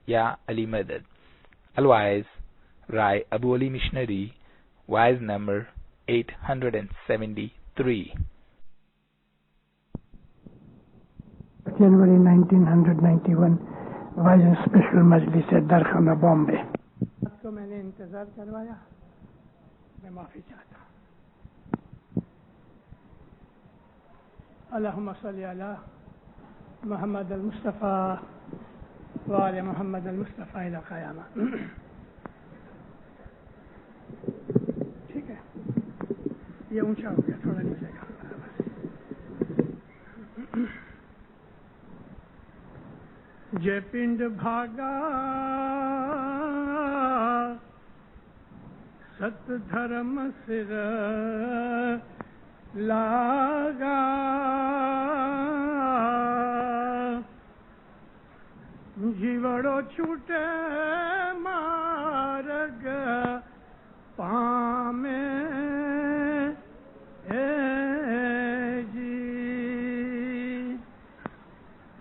Ya Ali Madad. Otherwise, Rai Abu Ali Missionary, wise number 873. January 1991, wise special مجلس درخانہ بامبے. آپ کو میں نے انتظار کروایا، میں معافی چاہتا ہوں. اللہم صلی علی محمد المصطفیٰ وعلی محمد المصطفیٰ الی قیامہ. ٹھیک ہے، یہ اونچا ہو گیا، تھوڑا نیچے کا. جے پنڈ بھاگا ست دھرم سر لاگا، جیوڑو چھوٹے مارگ پامے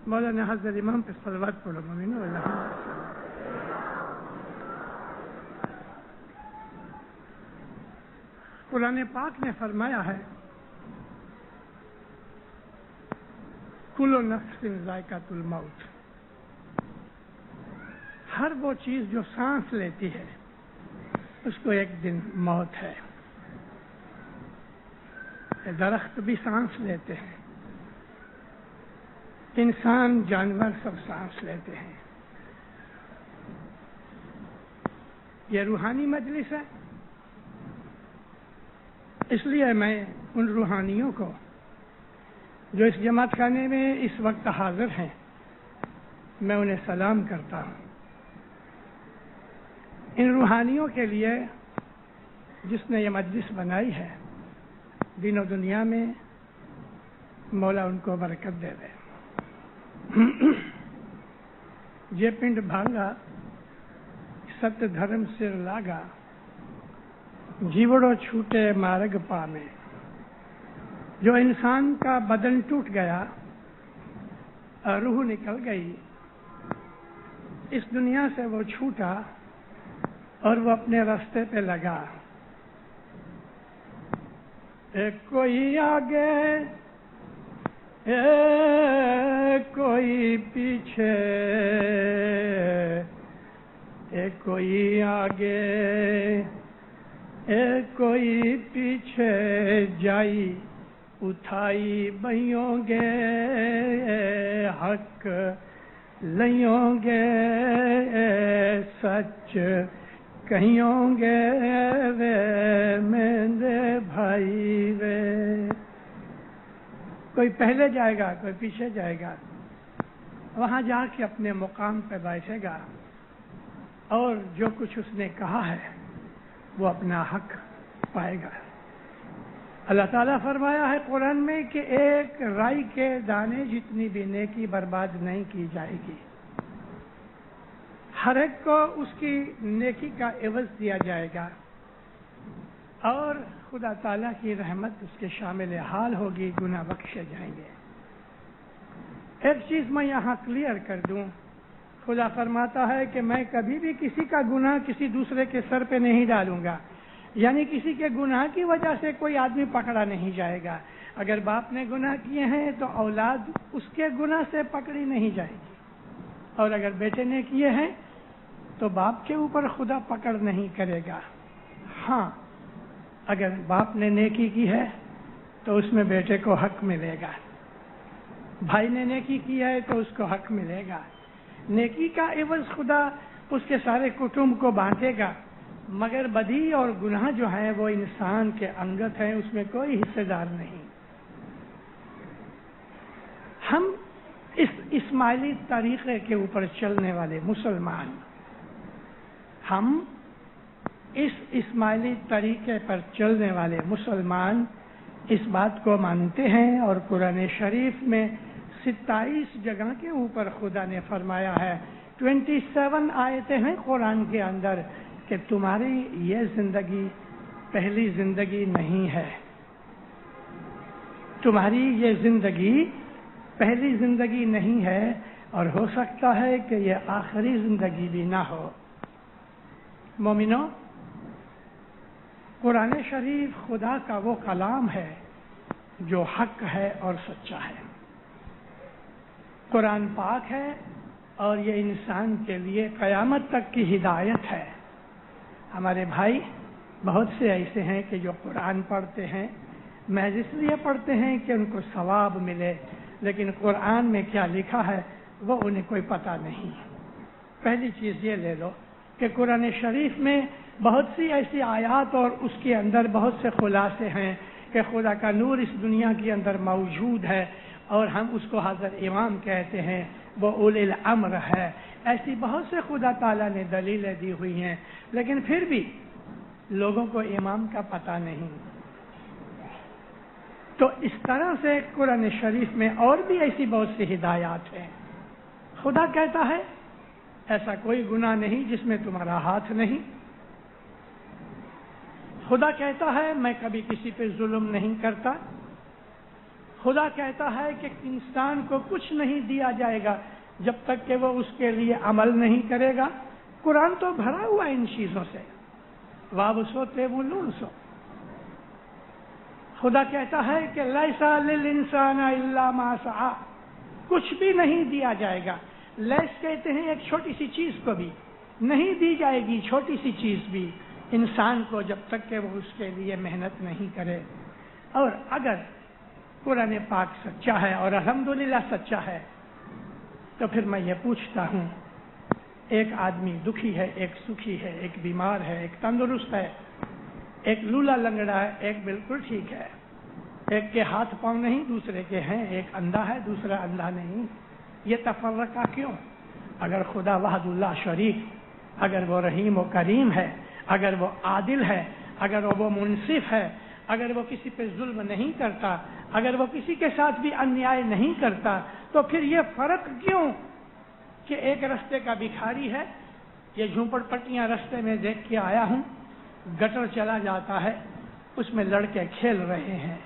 مولانا حضرت امام پہ صلوات پڑھو. مومنو اللہ. قرآن پاک نے فرمایا ہے کل نفس ذائقۃ الموت. ہر وہ چیز جو سانس لیتی ہے اس کو ایک دن موت ہے. درخت بھی سانس لیتے ہیں، انسان جانور سب سانس لیتے ہیں. یہ روحانی مجلس ہے، اس لیے میں ان روحانیوں کو جو اس جماعت خانے میں اس وقت حاضر ہیں میں انہیں سلام کرتا ہوں. ان روحانیوں کے لیے جس نے یہ مجلس بنائی ہے، دین و دنیا میں مولا ان کو برکت دے دے. یہ پنڈ بھانگا ست دھرم سر لاگا، جیوڑو چھوٹے مارگ پامے. جو انسان کا بدن ٹوٹ گیا، روح نکل گئی، اس دنیا سے وہ چھوٹا اور وہ اپنے راستے پہ لگا. ایک کوئی آگے کوئی پیچھے، ایک کوئی آگے کوئی پیچھے، جائی اٹھائی بھائیوں گے، حق لئیوں گے، سچ کہیوں گے وے میرے بھائی وے. کوئی پہلے جائے گا، کوئی پیچھے جائے گا. وہاں جا کے اپنے مقام پہ بیٹھے گا اور جو کچھ اس نے کہا ہے وہ اپنا حق پائے گا. اللہ تعالیٰ فرمایا ہے قرآن میں کہ ایک رائی کے دانے جتنی بھی نیکی برباد نہیں کی جائے گی. ہر ایک کو اس کی نیکی کا عوض دیا جائے گا اور خدا تعالیٰ کی رحمت اس کے شامل حال ہوگی، گناہ بخشے جائیں گے. ایک چیز میں یہاں کلیئر کر دوں، خدا فرماتا ہے کہ میں کبھی بھی کسی کا گناہ کسی دوسرے کے سر پہ نہیں ڈالوں گا. یعنی کسی کے گناہ کی وجہ سے کوئی آدمی پکڑا نہیں جائے گا. اگر باپ نے گناہ کیے ہیں تو اولاد اس کے گناہ سے پکڑی نہیں جائے گی، اور اگر بیٹے نے کیے ہیں تو باپ کے اوپر خدا پکڑ نہیں کرے گا. ہاں، اگر باپ نے نیکی کی ہے تو اس میں بیٹے کو حق ملے گا، بھائی نے نیکی کی ہے تو اس کو حق ملے گا. نیکی کا عوض خدا اس کے سارے کٹمب کو بانٹے گا، مگر بدی اور گناہ جو ہیں وہ انسان کے انگت ہیں، اس میں کوئی حصے دار نہیں. ہم اس اسماعیلی طریقے کے اوپر چلنے والے مسلمان، ہم اس اسماعیلی طریقے پر چلنے والے مسلمان اس بات کو مانتے ہیں، اور قرآن شریف میں 27 جگہ کے اوپر خدا نے فرمایا ہے، 27 آیتیں ہیں قرآن کے اندر کہ تمہاری یہ زندگی پہلی زندگی نہیں ہے، تمہاری یہ زندگی پہلی زندگی نہیں ہے، اور ہو سکتا ہے کہ یہ آخری زندگی بھی نہ ہو۔ مومنوں، قرآن شریف خدا کا وہ کلام ہے جو حق ہے اور سچا ہے۔ قرآن پاک ہے اور یہ انسان کے لیے قیامت تک کی ہدایت ہے۔ ہمارے بھائی بہت سے ایسے ہیں کہ جو قرآن پڑھتے ہیں، محض اس لیے پڑھتے ہیں کہ ان کو ثواب ملے، لیکن قرآن میں کیا لکھا ہے وہ انہیں کوئی پتہ نہیں۔ پہلی چیز یہ لے لو کہ قرآن شریف میں بہت سی ایسی آیات اور اس کے اندر بہت سے خلاصے ہیں کہ خدا کا نور اس دنیا کے اندر موجود ہے اور ہم اس کو حضرت امام کہتے ہیں، وہ اولی الامر ہے۔ ایسی بہت سے خدا تعالیٰ نے دلیلیں دی ہوئی ہیں، لیکن پھر بھی لوگوں کو امام کا پتہ نہیں۔ تو اس طرح سے قرآن شریف میں اور بھی ایسی بہت سی ہدایات ہیں۔ خدا کہتا ہے ایسا کوئی گناہ نہیں جس میں تمہارا ہاتھ نہیں۔ خدا کہتا ہے میں کبھی کسی پہ ظلم نہیں کرتا۔ خدا کہتا ہے کہ انسان کو کچھ نہیں دیا جائے گا جب تک کہ وہ اس کے لیے عمل نہیں کرے گا۔ قرآن تو بھرا ہوا ہے ان چیزوں سے، وابسو تیمون سو۔ خدا کہتا ہے کہ لیسا للانسان الا ما سعی، کچھ بھی نہیں دیا جائے گا۔ لیس کہتے ہیں ایک چھوٹی سی چیز کو بھی نہیں دی جائے گی، چھوٹی سی چیز بھی انسان کو، جب تک کہ وہ اس کے لیے محنت نہیں کرے۔ اور اگر قرآن پاک سچا ہے اور الحمدللہ سچا ہے تو پھر میں یہ پوچھتا ہوں، ایک آدمی دکھی ہے، ایک سکھی ہے، ایک بیمار ہے، ایک تندرست ہے، ایک لولا لنگڑا ہے، ایک بالکل ٹھیک ہے، ایک کے ہاتھ پاؤں نہیں دوسرے کے ہیں، ایک اندھا ہے دوسرا اندھا نہیں، یہ تفرقہ کیوں؟ اگر خدا وحد اللہ شریک، اگر وہ رحیم و کریم ہے، اگر وہ عادل ہے، اگر وہ منصف ہے، اگر وہ کسی پہ ظلم نہیں کرتا، اگر وہ کسی کے ساتھ بھی انیائے نہیں کرتا، تو پھر یہ فرق کیوں کہ ایک رستے کا بھکاری ہے؟ یہ جھونپڑ پٹیاں رستے میں دیکھ کے آیا ہوں، گٹر چلا جاتا ہے، اس میں لڑکے کھیل رہے ہیں،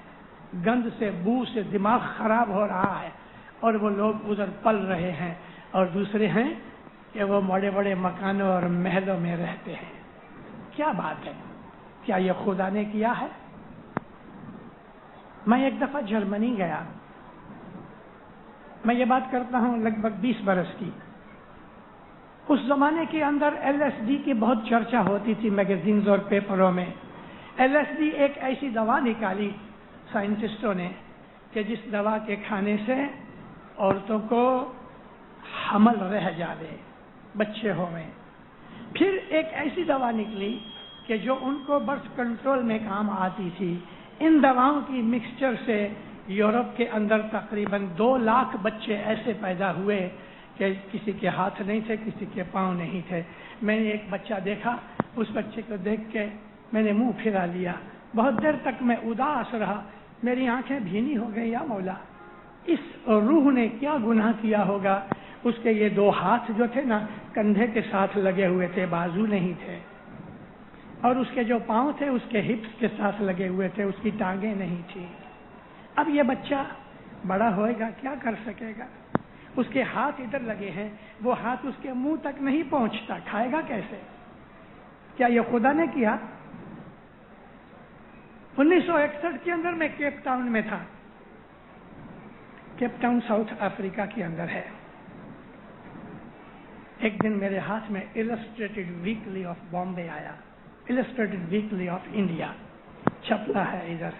گند سے بو سے دماغ خراب ہو رہا ہے اور وہ لوگ ادھر پل رہے ہیں، اور دوسرے ہیں کہ وہ بڑے بڑے مکانوں اور محلوں میں رہتے ہیں۔ کیا بات ہے؟ کیا یہ خدا نے کیا ہے؟ میں ایک دفعہ جرمنی گیا، میں یہ بات کرتا ہوں لگ بھگ 20 برس کی۔ اس زمانے کے اندر LSD کی بہت چرچا ہوتی تھی میگزینز اور پیپروں میں۔ LSD ایک ایسی دوا نکالی سائنٹسٹوں نے کہ جس دوا کے کھانے سے عورتوں کو حمل رہ جاوے، بچے ہوئے۔ پھر ایک ایسی دوا نکلی کہ جو ان کو برتھ کنٹرول میں کام آتی تھی۔ ان دواؤں کی مکسچر سے یورپ کے اندر تقریباً 2 لاکھ بچے ایسے پیدا ہوئے کہ کسی کے ہاتھ نہیں تھے، کسی کے پاؤں نہیں تھے۔ میں نے ایک بچہ دیکھا، اس بچے کو دیکھ کے میں نے منہ پھرا لیا، بہت دیر تک میں اداس رہا، میری آنکھیں بھینی ہو گئی۔ یا مولا، اس روح نے کیا گناہ کیا ہوگا؟ اس کے یہ 2 ہاتھ جو تھے نا کندھے کے ساتھ لگے ہوئے تھے، بازو نہیں تھے، اور اس کے جو پاؤں تھے اس کے ہپس کے ساتھ لگے ہوئے تھے، اس کی ٹانگیں نہیں تھی۔ اب یہ بچہ بڑا ہوئے گا کیا کر سکے گا؟ اس کے ہاتھ ادھر لگے ہیں، وہ ہاتھ اس کے منہ تک نہیں پہنچتا، کھائے گا کیسے؟ کیا یہ خدا نے کیا؟ 1961 کے اندر میں کیپ ٹاؤن میں تھا۔ کیپ ٹاؤن ساؤتھ افریقہ کے اندر ہے۔ ایک دن میرے ہاتھ میں السٹریٹڈ ویکلی آف بامبے آیا، السٹریٹڈ ویکلی آف انڈیا چھپتا ہے ادھر۔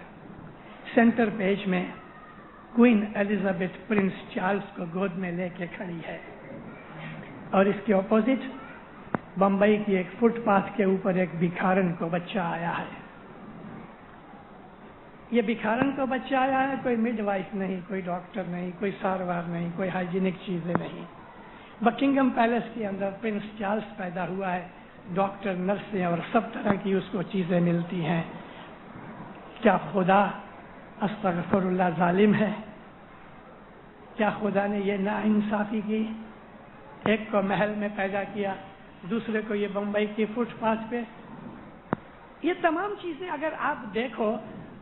سینٹر پیج میں کوئین ایلزابتھ پرنس چارلز کو گود میں لے کے کھڑی ہے، اور اس کے اپوزٹ بمبئی کی ایک فٹ پاتھ کے اوپر ایک بھکارن کو بچہ آیا ہے۔ یہ بھکارن کو بچہ آیا ہے، کوئی مڈ وائف نہیں، کوئی ڈاکٹر نہیں، کوئی ساروار نہیں، کوئی ہائیجینک چیزیں نہیں۔ بکنگم پیلس کے اندر پرنس چارلز پیدا ہوا ہے، ڈاکٹر، نرسیں اور سب طرح کی اس کو چیزیں ملتی ہیں۔ کیا خدا استغفر اللہ ظالم ہے؟ کیا خدا نے یہ ناانصافی کی؟ ایک کو محل میں پیدا کیا، دوسرے کو یہ بمبئی کی فٹ پاتھ پہ۔ یہ تمام چیزیں اگر آپ دیکھو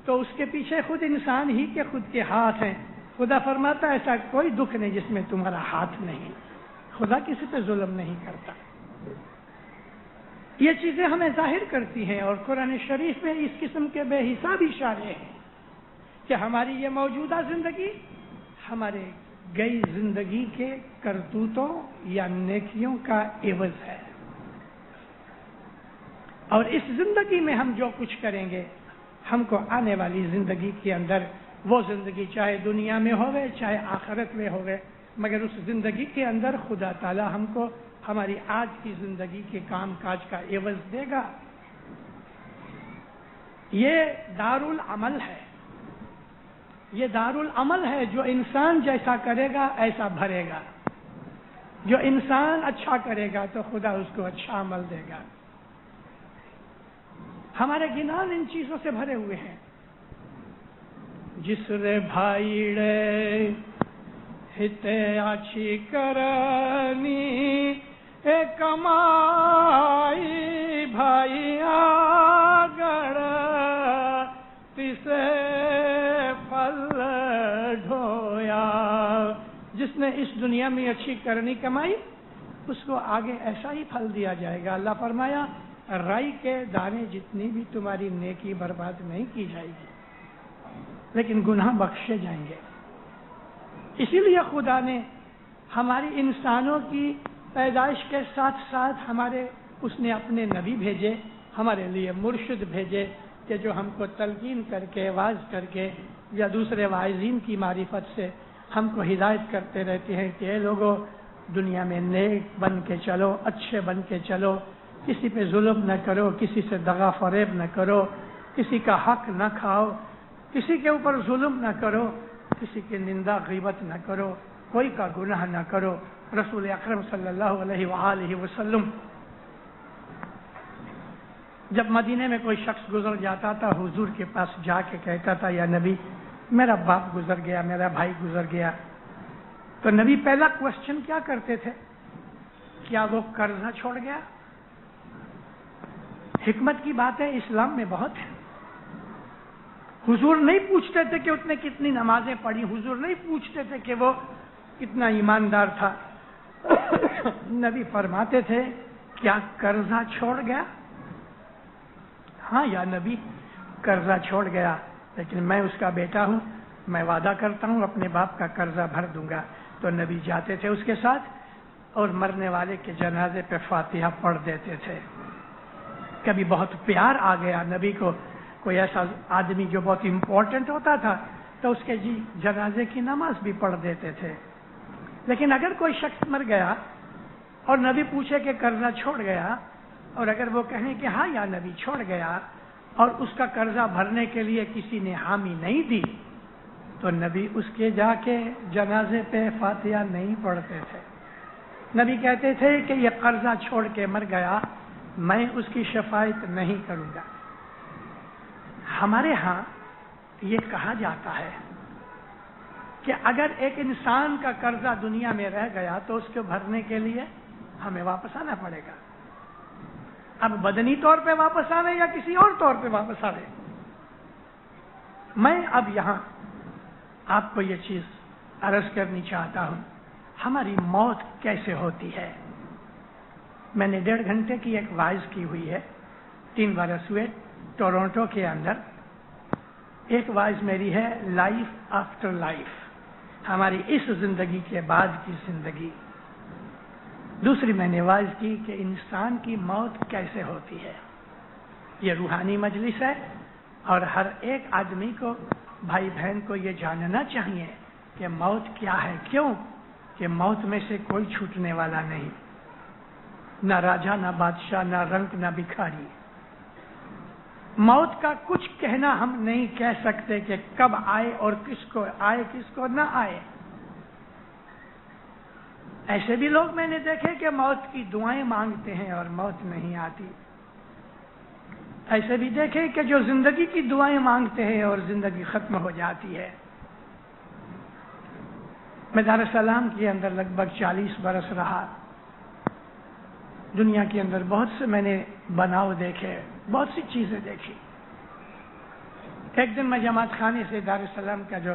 تو اس کے پیچھے خود انسان ہی کے خود کے ہاتھ ہیں۔ خدا فرماتا ایسا کوئی دکھ نہیں جس میں تمہارا ہاتھ نہیں. خدا کسی پہ ظلم نہیں کرتا. یہ چیزیں ہمیں ظاہر کرتی ہیں اور قرآن شریف میں اس قسم کے بے حساب اشارے ہیں کہ ہماری یہ موجودہ زندگی ہمارے گئی زندگی کے کرتوتوں یا نیکیوں کا عوض ہے. اور اس زندگی میں ہم جو کچھ کریں گے ہم کو آنے والی زندگی کے اندر وہ زندگی چاہے دنیا میں ہوئے چاہے آخرت میں ہوئے مگر اس زندگی کے اندر خدا تعالی ہم کو ہماری آج کی زندگی کے کام کاج کا عوض دے گا. یہ دارالعمل ہے. یہ دارالعمل ہے. جو انسان جیسا کرے گا ایسا بھرے گا. جو انسان اچھا کرے گا تو خدا اس کو اچھا عمل دے گا. ہمارے گنان ان چیزوں سے بھرے ہوئے ہیں. جس رے بھائی رے ہتے اچھی کرنی اے کمائی بھائی آگڑ تسے پھل ڈھویا. جس نے اس دنیا میں اچھی کرنی کمائی اس کو آگے ایسا ہی پھل دیا جائے گا. اللہ فرمایا رائی کے دانے جتنی بھی تمہاری نیکی برباد نہیں کی جائے گی لیکن گناہ بخشے جائیں گے. اسی لیے خدا نے ہماری انسانوں کی پیدائش کے ساتھ ساتھ اس نے اپنے نبی بھیجے, ہمارے لیے مرشد بھیجے کہ جو ہم کو تلقین کر کے واعظ کر کے یا دوسرے واعظین کی معرفت سے ہم کو ہدایت کرتے رہتے ہیں کہ اے لوگوں دنیا میں نیک بن کے چلو, اچھے بن کے چلو, کسی پہ ظلم نہ کرو, کسی سے دغا فریب نہ کرو, کسی کا حق نہ کھاؤ, کسی کے اوپر ظلم نہ کرو, کسی کی نندا غیبت نہ کرو, کوئی کا گناہ نہ کرو. رسول اکرم صلی اللہ علیہ وآلہ وسلم جب مدینے میں کوئی شخص گزر جاتا تھا حضور کے پاس جا کے کہتا تھا یا نبی میرا باپ گزر گیا, میرا بھائی گزر گیا, تو نبی پہلا کوشچن کیا کرتے تھے؟ کیا وہ قرضہ چھوڑ گیا؟ حکمت کی باتیں اسلام میں بہت ہیں. حضور نہیں پوچھتے تھے کہ اس نے کتنی نمازیں پڑھی, حضور نہیں پوچھتے تھے کہ وہ کتنا ایماندار تھا. نبی فرماتے تھے کیا قرضہ چھوڑ گیا؟ ہاں یا نبی قرضہ چھوڑ گیا, لیکن میں اس کا بیٹا ہوں, میں وعدہ کرتا ہوں اپنے باپ کا قرضہ بھر دوں گا. تو نبی جاتے تھے اس کے ساتھ اور مرنے والے کے جنازے پہ فاتحہ پڑھ دیتے تھے. کبھی بہت پیار آ گیا نبی کو, کوئی ایسا آدمی جو بہت امپورٹنٹ ہوتا تھا تو اس کے جنازے کی نماز بھی پڑھ دیتے تھے. لیکن اگر کوئی شخص مر گیا اور نبی پوچھے کہ قرضہ چھوڑ گیا, اور اگر وہ کہیں کہ ہاں یا نبی چھوڑ گیا, اور اس کا قرضہ بھرنے کے لیے کسی نے حامی نہیں دی, تو نبی اس کے جا کے جنازے پہ فاتحہ نہیں پڑھتے تھے. نبی کہتے تھے کہ یہ قرضہ چھوڑ کے مر گیا, میں اس کی شفاعت نہیں کروں گا. ہمارے ہاں یہ کہا جاتا ہے کہ اگر ایک انسان کا قرضہ دنیا میں رہ گیا تو اس کو بھرنے کے لیے ہمیں واپس آنا پڑے گا. اب بدنی طور پہ واپس آوے یا کسی اور طور پہ واپس آوے. میں اب یہاں آپ کو یہ چیز عرض کرنی چاہتا ہوں, ہماری موت کیسے ہوتی ہے. میں نے 1.5 گھنٹے کی ایک وائز کی ہوئی ہے, 3 برس ہوئے ٹورنٹو کے اندر. ایک وائز میری ہے لائف آفٹر لائف, ہماری اس زندگی کے بعد کی زندگی. دوسری میں نے وائز کی کہ انسان کی موت کیسے ہوتی ہے. یہ روحانی مجلس ہے اور ہر ایک آدمی کو, بھائی بہن کو یہ جاننا چاہیے کہ موت کیا ہے. کیوں کہ موت میں سے کوئی چھوٹنے والا نہیں, نہ راجا نہ بادشاہ نہ رنک نہ بھکاری. موت کا کچھ کہنا ہم نہیں کہہ سکتے کہ کب آئے اور کس کو آئے کس کو نہ آئے. ایسے بھی لوگ میں نے دیکھے کہ موت کی دعائیں مانگتے ہیں اور موت نہیں آتی. ایسے بھی دیکھے کہ جو زندگی کی دعائیں مانگتے ہیں اور زندگی ختم ہو جاتی ہے. میں دار السلام کے اندر لگ بھگ 40 برس رہا. دنیا کے اندر بہت سے میں نے بناؤ دیکھے, بہت سی چیزیں دیکھی. ایک دن میں جماعت خانے سے دار السلام کا جو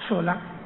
16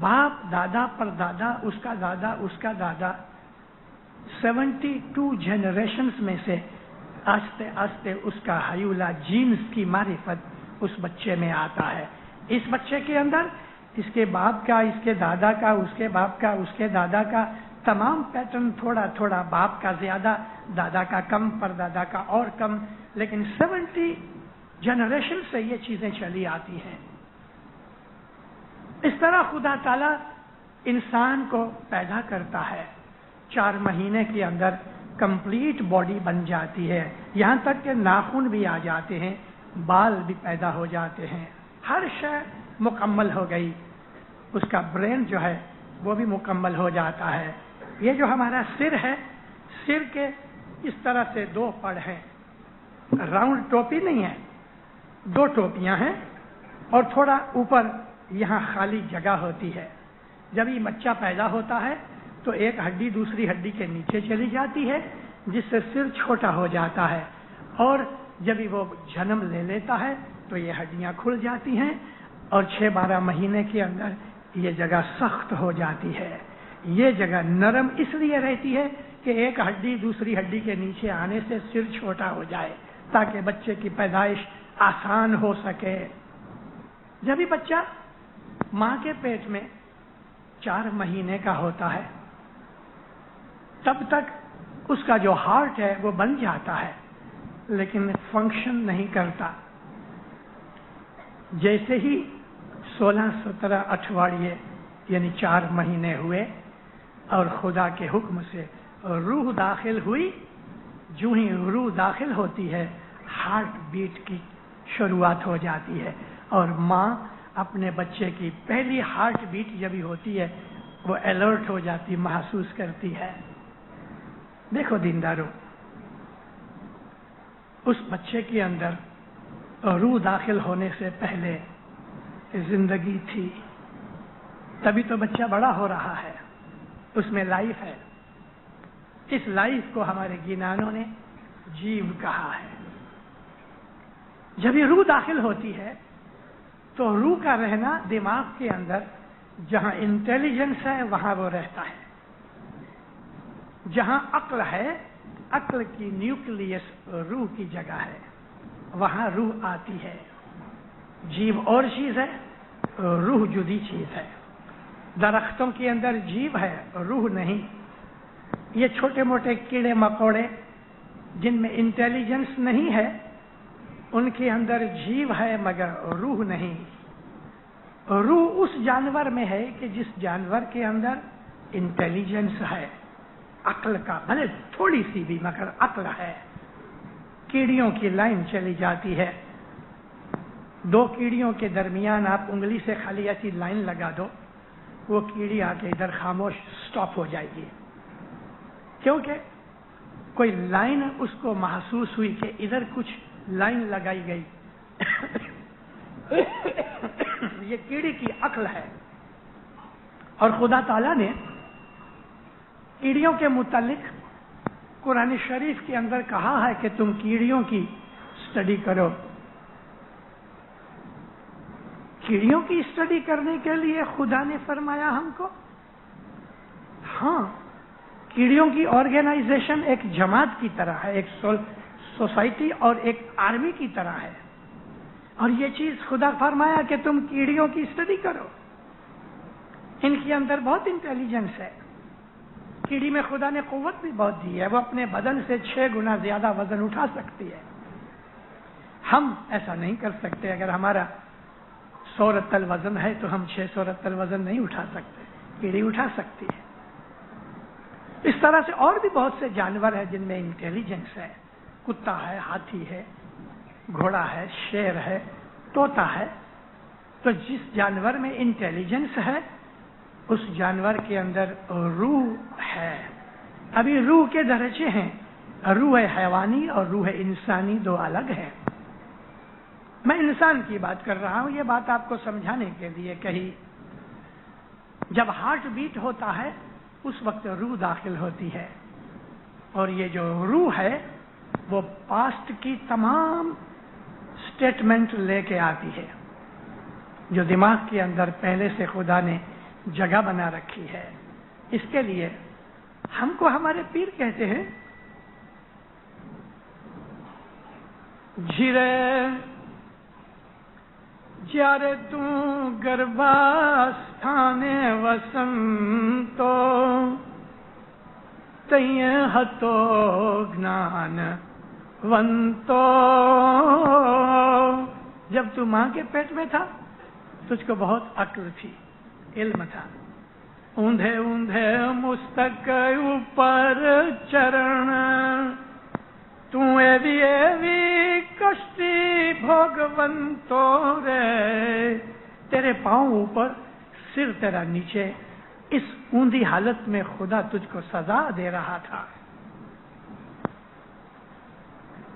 باپ دادا پر دادا اس کا دادا 72 جنریشنز میں سے آہستہ آہستہ اس کا حیولہ جینز کی معرفت اس بچے میں آتا ہے. اس بچے کے اندر اس کے باپ کا، اس کے دادا کا، اس کے باپ کا، اس کے دادا کا تمام پیٹرن تھوڑا تھوڑا، باپ کا زیادہ، دادا کا کم، پر دادا کا اور کم، لیکن 70 جنریشن سے یہ چیزیں چلی آتی ہیں. اس طرح خدا تعالیٰ انسان کو پیدا کرتا ہے. 4 مہینے کے اندر کمپلیٹ باڈی بن جاتی ہے، یہاں تک کہ ناخن بھی آ جاتے ہیں، بال بھی پیدا ہو جاتے ہیں، ہر شے مکمل ہو گئی. اس کا برین جو ہے وہ بھی مکمل ہو جاتا ہے. یہ جو ہمارا سر ہے، سر کے اس طرح سے 2 پڑ ہیں، راؤنڈ ٹوپی نہیں ہے، 2 ٹوپیاں ہیں اور تھوڑا اوپر یہاں خالی جگہ ہوتی ہے. جب یہ بچہ پیدا ہوتا ہے تو ایک ہڈی دوسری ہڈی کے نیچے چلی جاتی ہے جس سے سر چھوٹا ہو جاتا ہے، اور جب وہ جنم لے لیتا ہے تو یہ ہڈیاں کھل جاتی ہیں اور 6-12 مہینے کے اندر یہ جگہ سخت ہو جاتی ہے. یہ جگہ نرم اس لیے رہتی ہے کہ ایک ہڈی دوسری ہڈی کے نیچے آنے سے سر چھوٹا ہو جائے تاکہ بچے کی پیدائش آسان ہو سکے. جب یہ بچہ ماں کے پیٹ میں 4 مہینے کا ہوتا ہے تب تک اس کا جو ہارٹ ہے وہ بن جاتا ہے لیکن فنکشن نہیں کرتا. جیسے ہی 16-17 اٹھواڑیے یعنی 4 مہینے ہوئے اور خدا کے حکم سے روح داخل ہوئی، جو ہی روح داخل ہوتی ہے ہارٹ بیٹ کی شروعات ہو جاتی ہے، اور ماں اپنے بچے کی پہلی ہارٹ بیٹ جب ہی ہوتی ہے وہ الرٹ ہو جاتی، محسوس کرتی ہے. دیکھو دیندارو، اس بچے کے اندر روح داخل ہونے سے پہلے زندگی تھی، تبھی تو بچہ بڑا ہو رہا ہے، اس میں لائف ہے. اس لائف کو ہمارے گینانوں نے جیو کہا ہے. جب یہ روح داخل ہوتی ہے تو روح کا رہنا دماغ کے اندر جہاں انٹیلیجنس ہے وہاں وہ رہتا ہے، جہاں عقل ہے، عقل کی نیوکلیس روح کی جگہ ہے، وہاں روح آتی ہے. جیو اور چیز ہے، روح جدی چیز ہے. درختوں کے اندر جیو ہے، روح نہیں. یہ چھوٹے موٹے کیڑے مکوڑے جن میں انٹیلیجنس نہیں ہے ان کے اندر جیو ہے مگر روح نہیں. روح اس جانور میں ہے کہ جس جانور کے اندر انٹیلیجنس ہے، عقل کا، بھلے تھوڑی سی بھی مگر عقل ہے. کیڑیوں کی لائن چلی جاتی ہے، 2 کیڑیوں کے درمیان آپ انگلی سے خالی ایسی لائن لگا دو، وہ کیڑی آ کے ادھر خاموش سٹاپ ہو جائے گی، کیونکہ کوئی لائن اس کو محسوس ہوئی کہ ادھر کچھ لائن لگائی گئی. یہ کیڑی کی عقل ہے. اور خدا تعالیٰ نے کیڑیوں کے متعلق قرآن شریف کے اندر کہا ہے کہ تم کیڑیوں کی اسٹڈی کرو. کیڑیوں کی اسٹڈی کرنے کے لیے خدا نے فرمایا ہم کو؟ ہاں، کیڑیوں کی آرگنائزیشن ایک جماعت کی طرح ہے، ایک سوسائٹی اور ایک آرمی کی طرح ہے. اور یہ چیز خدا فرمایا کہ تم کیڑیوں کی اسٹڈی کرو. ان کے اندر بہت انٹیلیجنس ہے. کیڑی میں خدا نے قوت بھی بہت دی ہے، وہ اپنے بدن سے 6 گنا زیادہ وزن اٹھا سکتی ہے. ہم ایسا نہیں کر سکتے. اگر ہمارا 100 رطل وزن ہے تو ہم 600 رطل وزن نہیں اٹھا سکتے. کیڑی اٹھا سکتی ہے. اس طرح سے اور بھی بہت سے جانور ہیں جن میں انٹیلیجنس ہے. کتا ہے، ہاتھی ہے، گھوڑا ہے، شیر ہے، طوطا ہے. تو جس جانور میں انٹیلیجنس ہے اس جانور کے اندر روح ہے. ابھی روح کے درجے ہیں، روح حیوانی اور روح انسانی 2 الگ ہیں. میں انسان کی بات کر رہا ہوں، یہ بات آپ کو سمجھانے کے لیے کہی. جب ہارٹ بیٹ ہوتا ہے اس وقت روح داخل ہوتی ہے، اور یہ جو روح ہے وہ پاسٹ کی تمام سٹیٹمنٹ لے کے آتی ہے جو دماغ کے اندر پہلے سے خدا نے جگہ بنا رکھی ہے. اس کے لیے ہم کو ہمارے پیر کہتے ہیں جھرے جارے توں گرباستھانے وسنتو تیے ہتو گنان ونتو. جب تو ماں کے پیٹ میں تھا تجھ کو بہت عقل تھی، علم تھا. اوندھے اوندھے مستق اوپر چرن تو ایوی کشتی بھوگونتو رے. تیرے پاؤں اوپر سر تیرا نیچے، اس اوندھی حالت میں خدا تجھ کو سزا دے رہا تھا.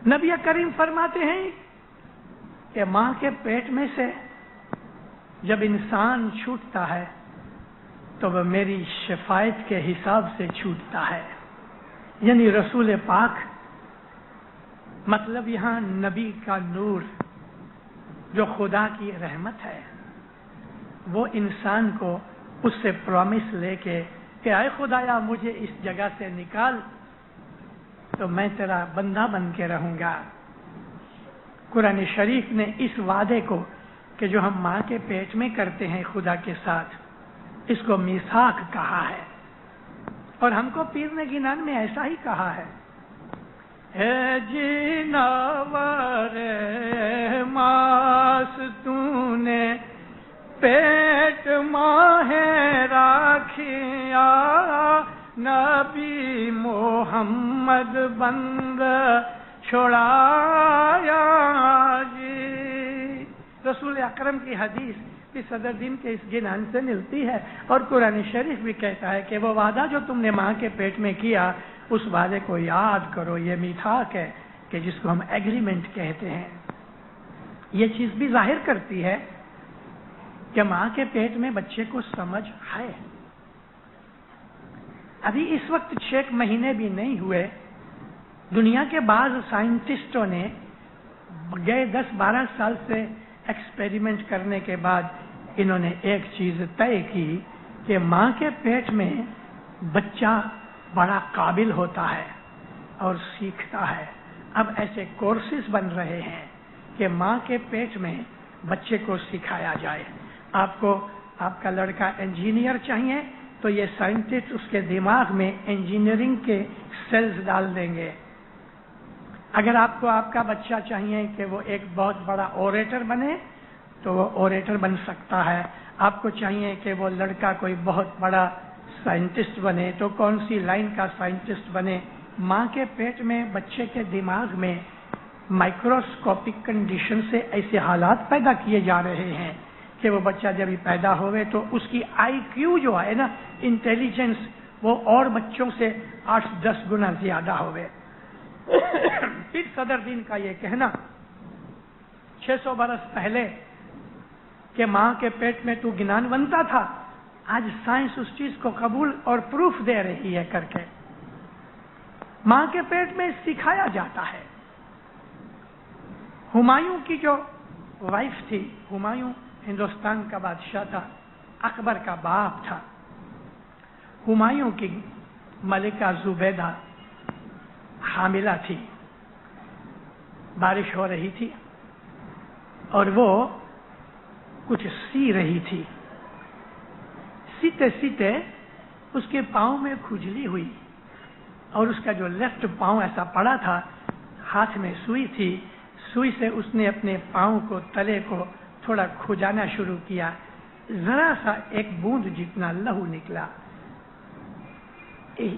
نبی کریم فرماتے ہیں کہ ماں کے پیٹ میں سے جب انسان چھوٹتا ہے تو وہ میری شفاعت کے حساب سے چھوٹتا ہے. یعنی رسول پاک، مطلب یہاں نبی کا نور جو خدا کی رحمت ہے، وہ انسان کو اس سے پرومس لے کے کہ اے خدایا مجھے اس جگہ سے نکال تو میں تیرا بندہ بن کے رہوں گا. قرآن شریف نے اس وعدے کو کہ جو ہم ماں کے پیٹ میں کرتے ہیں خدا کے ساتھ، اس کو میثاق کہا ہے. اور ہم کو پیر نے گنان میں ایسا ہی کہا ہے، اے جیناور ماس تو نے پیٹ ماہ راکھیا نبی محمد بند چھوڑایا جی. رسول اکرم کی حدیث بھی صدر دین کے اس گنان سے ملتی ہے. اور قرآن شریف بھی کہتا ہے کہ وہ وعدہ جو تم نے ماں کے پیٹ میں کیا اس وعدے کو یاد کرو. یہ میثاق ہے کہ جس کو ہم ایگریمنٹ کہتے ہیں. یہ چیز بھی ظاہر کرتی ہے کہ ماں کے پیٹ میں بچے کو سمجھ ہے. ابھی اس وقت 6 مہینے بھی نہیں ہوئے، دنیا کے بعض سائنٹسٹوں نے گئے 10-12 سال سے ایکسپیریمنٹ کرنے کے بعد انہوں نے ایک چیز طے کی کہ ماں کے پیٹ میں بچہ بڑا قابل ہوتا ہے اور سیکھتا ہے. اب ایسے کورسز بن رہے ہیں کہ ماں کے پیٹ میں بچے کو سکھایا جائے. آپ کو آپ کا لڑکا انجینئر چاہیے تو یہ سائنٹسٹ اس کے دماغ میں انجینئرنگ کے سیلز ڈال دیں گے. اگر آپ کو آپ کا بچہ چاہیے کہ وہ ایک بہت بڑا اوریٹر بنے تو وہ اوریٹر بن سکتا ہے. آپ کو چاہیے کہ وہ لڑکا کوئی بہت بڑا سائنٹسٹ بنے تو کون سی لائن کا سائنٹسٹ بنے. ماں کے پیٹ میں بچے کے دماغ میں مائکروسکوپک کنڈیشن سے ایسے حالات پیدا کیے جا رہے ہیں کہ وہ بچہ جب ہی پیدا ہوئے تو اس کی آئی کیو جو ہے نا، انٹیلیجنس، وہ اور بچوں سے 8-10 گنا زیادہ ہوئے. پھر صدر دین کا یہ کہنا 600 برس پہلے کہ ماں کے پیٹ میں تو گنان بنتا تھا، آج سائنس اس چیز کو قبول اور پروف دے رہی ہے کر کے. ماں کے پیٹ میں سکھایا جاتا ہے. ہمایوں کی جو وائف تھی، ہمایوں ہندوستان کا بادشاہ تھا، اکبر کا باپ تھا. ہمایوں کی ملکہ زبیدہ حاملہ تھی، بارش ہو رہی تھی اور وہ کچھ سی رہی تھی. سیتے سیتے اس کے پاؤں میں کھجلی ہوئی اور اس کا جو لیفٹ پاؤں ایسا پڑا تھا، ہاتھ میں سوئی تھی. سوئی سے اس نے اپنے پاؤں کو، تلے کو تھوڑا کھجانا شروع کیا. ذرا سا ایک بوند جتنا لہو نکلا.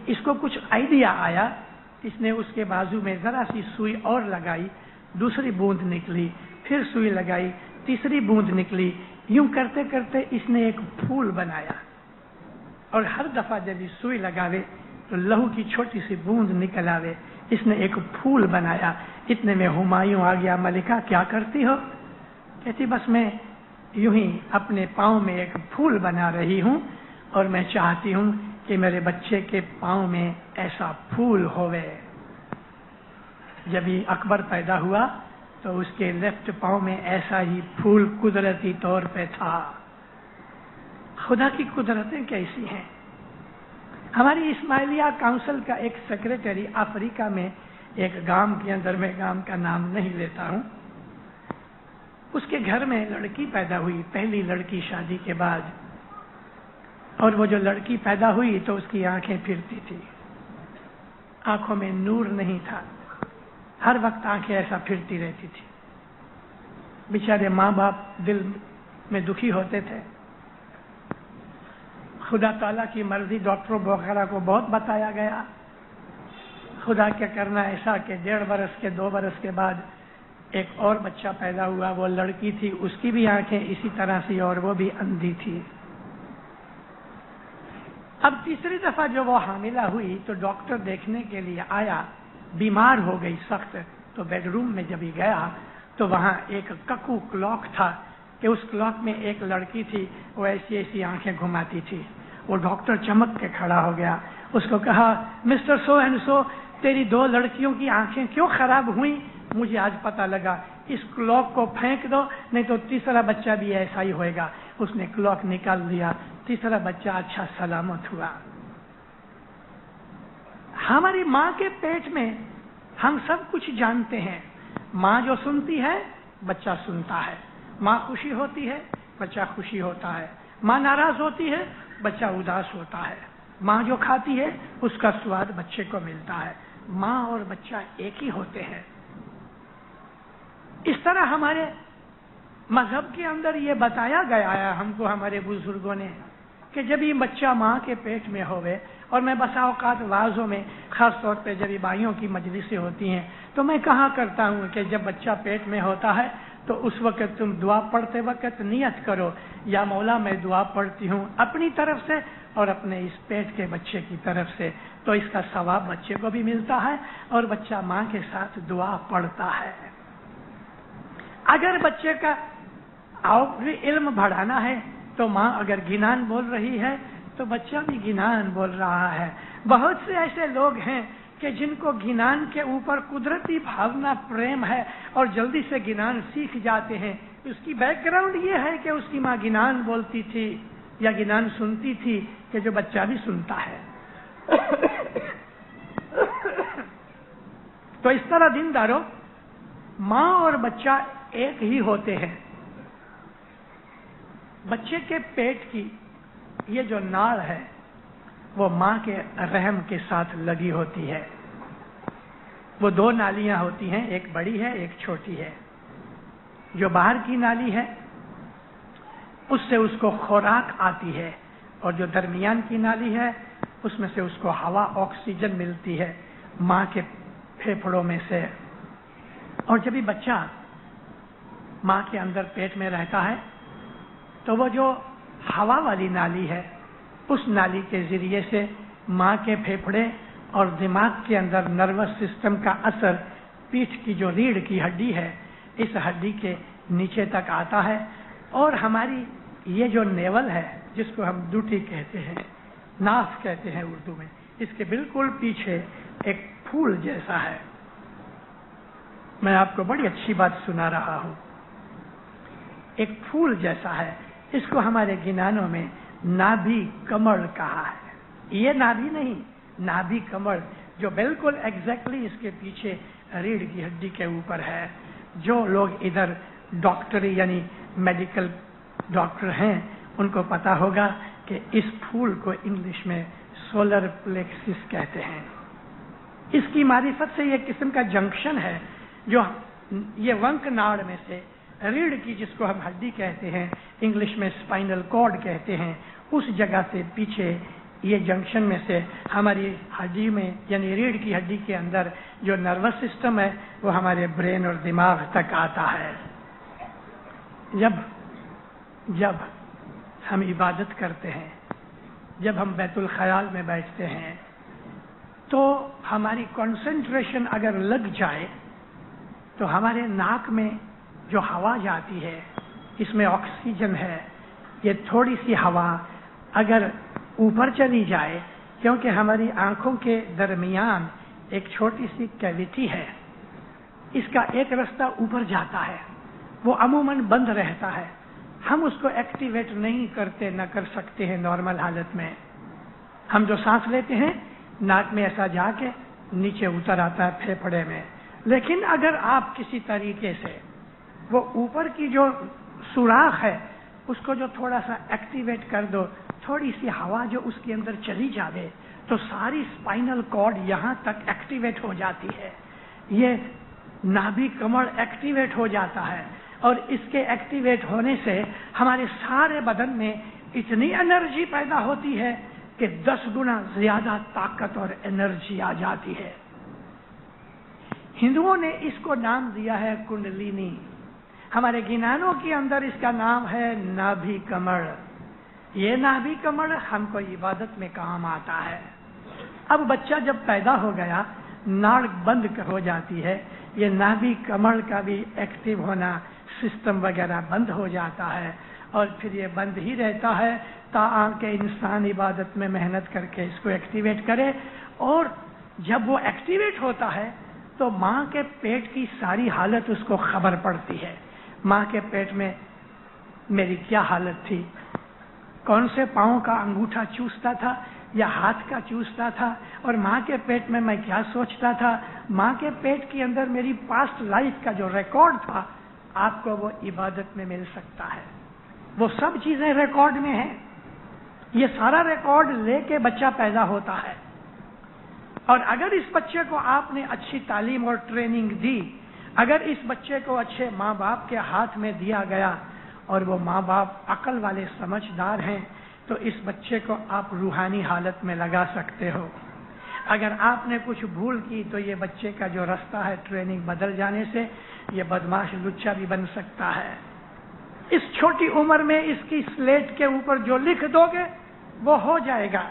اس کو کچھ آئیڈیا آیا، اس نے اس کے بازو میں ذرا سی سوئی اور لگائی. دوسری بوند نکلی، پھر سوئی لگائی، تیسری بوند نکلی. یوں کرتے کرتے اس نے ایک پھول بنایا اور ہر دفعہ جب یہ سوئی لگاوے تو لہو کی چھوٹی سی بوند نکل آوے. اس نے ایک پھول بنایا. اتنے میں ہمایوں آ گیا. ملکہ کیا کرتی ہو؟ کہتی بس میں یوں ہی اپنے پاؤں میں ایک پھول بنا رہی ہوں اور میں چاہتی ہوں کہ میرے بچے کے پاؤں میں ایسا پھول ہوئے. جب یہ اکبر پیدا ہوا تو اس کے لیفٹ پاؤں میں ایسا ہی پھول قدرتی طور پہ تھا. خدا کی قدرتیں کیسی ہیں. ہماری اسماعیلیہ کاؤنسل کا ایک سیکریٹری افریقہ میں ایک گاؤں کے اندر، میں گاؤں کا نام نہیں لیتا ہوں، اس کے گھر میں لڑکی پیدا ہوئی، پہلی لڑکی شادی کے بعد. اور وہ جو لڑکی پیدا ہوئی تو اس کی آنکھیں پھرتی تھی، آنکھوں میں نور نہیں تھا، ہر وقت آنکھیں ایسا پھرتی رہتی تھی. بیچارے ماں باپ دل میں دکھی ہوتے تھے. خدا تعالیٰ کی مرضی، ڈاکٹروں وغیرہ کو بہت بتایا گیا. خدا کیا کرنا ایسا کہ 1.5 برس کے 2 برس کے بعد ایک اور بچہ پیدا ہوا. وہ لڑکی تھی، اس کی بھی آنکھیں اسی طرح سے اور وہ بھی اندھی تھی. اب تیسری دفعہ جو وہ حاملہ ہوئی تو ڈاکٹر دیکھنے کے لیے آیا، بیمار ہو گئی سخت. تو بیڈ روم میں جب ہی گیا تو وہاں ایک ککو کلاک تھا کہ اس کلاک میں ایک لڑکی تھی، وہ ایسی ایسی آنکھیں گھماتی تھی. وہ ڈاکٹر چمک کے کھڑا ہو گیا، اس کو کہا مسٹر سو اینڈ سو، تیری 2 لڑکیوں کی آنکھیں کیوں خراب ہوئیں؟ مجھے آج پتا لگا. اس کلاک کو پھینک دو نہیں تو تیسرا بچہ بھی ایسا ہی ہوئے گا. اس نے کلاک نکال دیا، تیسرا بچہ اچھا سلامت ہوا. ہماری ماں کے پیٹ میں ہم سب کچھ جانتے ہیں. ماں جو سنتی ہے بچہ سنتا ہے، ماں خوشی ہوتی ہے بچہ خوشی ہوتا ہے، ماں ناراض ہوتی ہے بچہ اداس ہوتا ہے. ماں جو کھاتی ہے اس کا سواد بچے کو ملتا ہے. ماں اور بچہ ایک ہی ہوتے ہیں. اس طرح ہمارے مذہب کے اندر یہ بتایا گیا ہے ہم کو ہمارے بزرگوں نے کہ جب یہ بچہ ماں کے پیٹ میں ہوئے، اور میں بسا اوقات وعظوں میں خاص طور پہ جب یہ بھائیوں کی مجلسیں ہوتی ہیں تو میں کہا کرتا ہوں کہ جب بچہ پیٹ میں ہوتا ہے تو اس وقت تم دعا پڑھتے وقت نیت کرو، یا مولا میں دعا پڑھتی ہوں اپنی طرف سے اور اپنے اس پیٹ کے بچے کی طرف سے، تو اس کا ثواب بچے کو بھی ملتا ہے اور بچہ ماں کے ساتھ دعا پڑھتا ہے. اگر بچے کا علم بڑھانا ہے تو ماں اگر گنان بول رہی ہے تو بچہ بھی گنان بول رہا ہے. بہت سے ایسے لوگ ہیں کہ جن کو گنان کے اوپر قدرتی بھاونا پریم ہے اور جلدی سے گنان سیکھ جاتے ہیں. اس کی بیک گراؤنڈ یہ ہے کہ اس کی ماں گنان بولتی تھی یا گنان سنتی تھی کہ جو بچہ بھی سنتا ہے. تو اس طرح دینداروں، ماں اور بچہ ایک ہی ہوتے ہیں. بچے کے پیٹ کی یہ جو ناڑ ہے وہ ماں کے رحم کے ساتھ لگی ہوتی ہے. وہ 2 نالیاں ہوتی ہیں، ایک بڑی ہے ایک چھوٹی ہے. جو باہر کی نالی ہے اس سے اس کو خوراک آتی ہے، اور جو درمیان کی نالی ہے اس میں سے اس کو ہوا آکسیجن ملتی ہے ماں کے پھیپھڑوں میں سے. اور جب بھی بچہ ماں کے اندر پیٹ میں رہتا ہے تو وہ جو ہوا والی نالی ہے اس نالی کے ذریعے سے ماں کے پھیپھڑے اور دماغ کے اندر نروس سسٹم کا اثر پیٹھ کی جو ریڑھ کی ہڈی ہے اس ہڈی کے نیچے تک آتا ہے. اور ہماری یہ جو نیول ہے جس کو ہم دوٹی کہتے ہیں، ناف کہتے ہیں اردو میں، اس کے بالکل پیچھے ایک پھول جیسا ہے. میں آپ کو بڑی اچھی بات سنا رہا ہوں. ایک پھول جیسا ہے، اس کو ہمارے گنانوں میں نابھی کمل کہا ہے. یہ نابھی نہیں، نابھی کمل، جو بالکل ایگزیکٹلی اس کے پیچھے ریڑھ کی ہڈی کے اوپر ہے. جو لوگ ادھر ڈاکٹری یعنی میڈیکل ڈاکٹر ہیں ان کو پتا ہوگا کہ اس پھول کو انگلش میں سولر پلیکسس کہتے ہیں. اس کی معرفت سے یہ قسم کا جنکشن ہے جو یہ ونک ناڑ میں سے ریڑھ کی، جس کو ہم ہڈی کہتے ہیں، انگلش میں اسپائنل کارڈ کہتے ہیں، اس جگہ سے پیچھے یہ جنکشن میں سے ہماری ہڈی میں یعنی ریڑھ کی ہڈی کے اندر جو نروس سسٹم ہے وہ ہمارے برین اور دماغ تک آتا ہے. جب ہم عبادت کرتے ہیں، جب ہم بیت الخیال میں بیٹھتے ہیں تو ہماری کنسنٹریشن اگر لگ جائے تو ہمارے ناک میں جو ہوا جاتی ہے اس میں آکسیجن ہے. یہ تھوڑی سی ہوا اگر اوپر چلی جائے، کیونکہ ہماری آنکھوں کے درمیان ایک چھوٹی سی کیویٹی ہے، اس کا ایک رستہ اوپر جاتا ہے، وہ عموماً بند رہتا ہے. ہم اس کو ایکٹیویٹ نہیں کرتے، نہ کر سکتے ہیں نارمل حالت میں. ہم جو سانس لیتے ہیں ناک میں ایسا جا کے نیچے اتر آتا ہے پھیپھڑے میں، لیکن اگر آپ کسی طریقے سے وہ اوپر کی جو سوراخ ہے اس کو جو تھوڑا سا ایکٹیویٹ کر دو، تھوڑی سی ہوا جو اس کے اندر چلی جاوے تو ساری اسپائنل کارڈ یہاں تک ایکٹیویٹ ہو جاتی ہے. یہ نابی کمر ایکٹیویٹ ہو جاتا ہے، اور اس کے ایکٹیویٹ ہونے سے ہمارے سارے بدن میں اتنی انرجی پیدا ہوتی ہے کہ 10 گنا زیادہ طاقت اور انرجی آ جاتی ہے. ہندوؤں نے اس کو نام دیا ہے کنڈلینی. ہمارے گینانوں کے اندر اس کا نام ہے نابھی کمر. یہ نابھی کمر ہم کو عبادت میں کام آتا ہے. اب بچہ جب پیدا ہو گیا ناڑ بند ہو جاتی ہے، یہ نابھی کمر کا بھی ایکٹیو ہونا سسٹم وغیرہ بند ہو جاتا ہے، اور پھر یہ بند ہی رہتا ہے تاکہ کہ انسان عبادت میں محنت کر کے اس کو ایکٹیویٹ کرے. اور جب وہ ایکٹیویٹ ہوتا ہے تو ماں کے پیٹ کی ساری حالت اس کو خبر پڑتی ہے. ماں کے پیٹ میں میری کیا حالت تھی، کون سے پاؤں کا انگوٹھا چوستا تھا یا ہاتھ کا چوستا تھا، اور ماں کے پیٹ میں کیا سوچتا تھا. ماں کے پیٹ کے اندر میری پاسٹ لائف کا جو ریکارڈ تھا آپ کو وہ عبادت میں مل سکتا ہے. وہ سب چیزیں ریکارڈ میں ہیں. یہ سارا ریکارڈ لے کے بچہ پیدا ہوتا ہے، اور اگر اس بچے کو آپ نے اچھی تعلیم اور ٹریننگ دی، اگر اس بچے کو اچھے ماں باپ کے ہاتھ میں دیا گیا اور وہ ماں باپ عقل والے سمجھدار ہیں تو اس بچے کو آپ روحانی حالت میں لگا سکتے ہو. اگر آپ نے کچھ بھول کی تو یہ بچے کا جو راستہ ہے ٹریننگ بدل جانے سے یہ بدماش لچا بھی بن سکتا ہے. اس چھوٹی عمر میں اس کی سلیٹ کے اوپر جو لکھ دو گے وہ ہو جائے گا،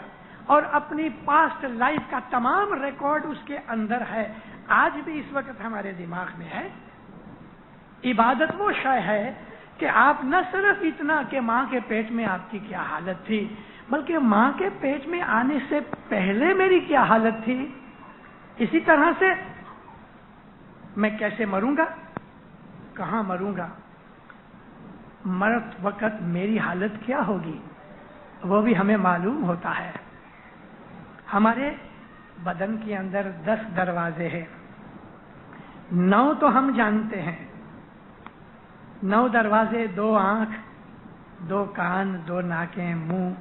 اور اپنی پاسٹ لائف کا تمام ریکارڈ اس کے اندر ہے. آج بھی اس وقت ہمارے دماغ میں ہے. عبادت وہ شے ہے کہ آپ نہ صرف اتنا کہ ماں کے پیٹ میں آپ کی کیا حالت تھی، بلکہ ماں کے پیٹ میں آنے سے پہلے میری کیا حالت تھی، اسی طرح سے میں کیسے مروں گا، کہاں مروں گا، مرت وقت میری حالت کیا ہوگی، وہ بھی ہمیں معلوم ہوتا ہے. ہمارے بدن کے اندر 10 دروازے ہیں. 9 تو ہم جانتے ہیں. 9 دروازے، 2 آنکھ، 2 کان، 2 ناکیں، منہ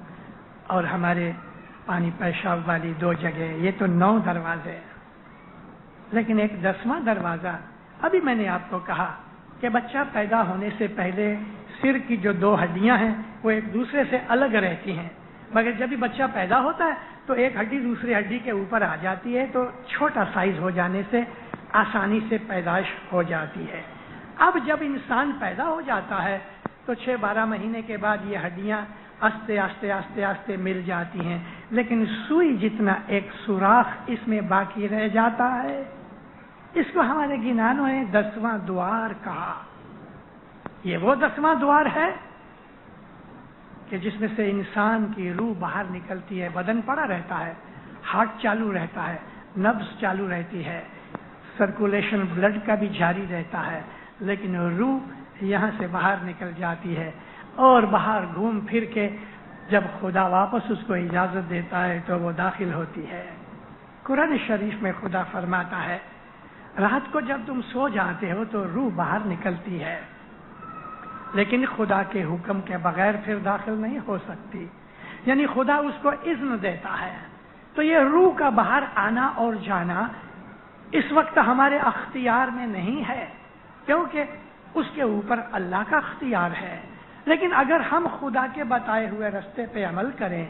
اور ہمارے پانی پیشاب والی 2 جگہ، یہ تو 9 دروازے ہیں. لیکن ایک 10واں دروازہ، ابھی میں نے آپ کو کہا کہ بچہ پیدا ہونے سے پہلے سر کی جو 2 ہڈیاں ہیں وہ ایک دوسرے سے الگ رہتی ہیں، مگر جب بھی بچہ پیدا ہوتا ہے تو ایک ہڈی دوسری ہڈی کے اوپر آ جاتی ہے، تو چھوٹا سائز ہو جانے سے آسانی سے پیدائش ہو جاتی ہے. اب جب انسان پیدا ہو جاتا ہے تو 6-12 مہینے کے بعد یہ ہڈیاں آستے آستے آستے آستے مل جاتی ہیں، لیکن سوئی جتنا ایک سوراخ اس میں باقی رہ جاتا ہے. اس کو ہمارے گینانوں نے 10واں دوار کہا. یہ وہ 10واں دوار ہے کہ جس میں سے انسان کی روح باہر نکلتی ہے. بدن پڑا رہتا ہے، ہارٹ چالو رہتا ہے، نبض چالو رہتی ہے، سرکولیشن بلڈ کا بھی جاری رہتا ہے، لیکن روح یہاں سے باہر نکل جاتی ہے اور باہر گھوم پھر کے جب خدا واپس اس کو اجازت دیتا ہے تو وہ داخل ہوتی ہے. قرآن شریف میں خدا فرماتا ہے رات کو جب تم سو جاتے ہو تو روح باہر نکلتی ہے، لیکن خدا کے حکم کے بغیر پھر داخل نہیں ہو سکتی، یعنی خدا اس کو اذن دیتا ہے. تو یہ روح کا باہر آنا اور جانا اس وقت ہمارے اختیار میں نہیں ہے، کیونکہ اس کے اوپر اللہ کا اختیار ہے. لیکن اگر ہم خدا کے بتائے ہوئے راستے پہ عمل کریں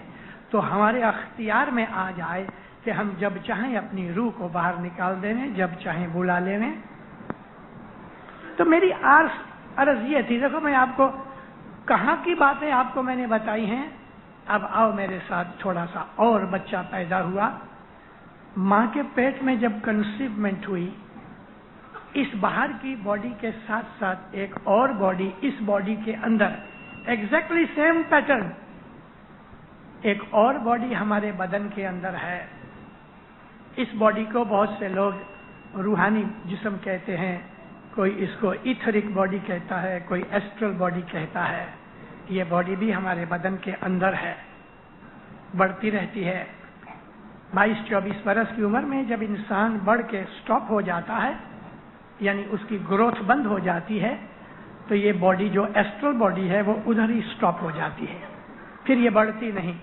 تو ہمارے اختیار میں آ جائے کہ ہم جب چاہیں اپنی روح کو باہر نکال دیں، جب چاہیں بلا لیں. تو میری عرض یہ تھی، دیکھو میں آپ کو کہاں کی باتیں آپ کو میں نے بتائی ہیں. اب آؤ میرے ساتھ تھوڑا سا اور. بچہ پیدا ہوا، ماں کے پیٹ میں جب کنسیومنٹ ہوئی، اس باہر کی باڈی کے ساتھ ساتھ ایک اور باڈی اس باڈی کے اندر ایگزیکٹلی سیم پیٹرن، ایک اور باڈی ہمارے بدن کے اندر ہے. اس باڈی کو بہت سے لوگ روحانی جسم کہتے ہیں، کوئی اس کو ایتھرک باڈی کہتا ہے، کوئی ایسٹرل باڈی کہتا ہے. یہ باڈی بھی ہمارے بدن کے اندر ہے، بڑھتی رہتی ہے۔ 22-24 برس کی عمر میں جب انسان بڑھ کے سٹاپ ہو جاتا ہے، یعنی اس کی گروتھ بند ہو جاتی ہے، تو یہ باڈی جو ایسٹرل باڈی ہے وہ ادھر ہی سٹاپ ہو جاتی ہے، پھر یہ بڑھتی نہیں۔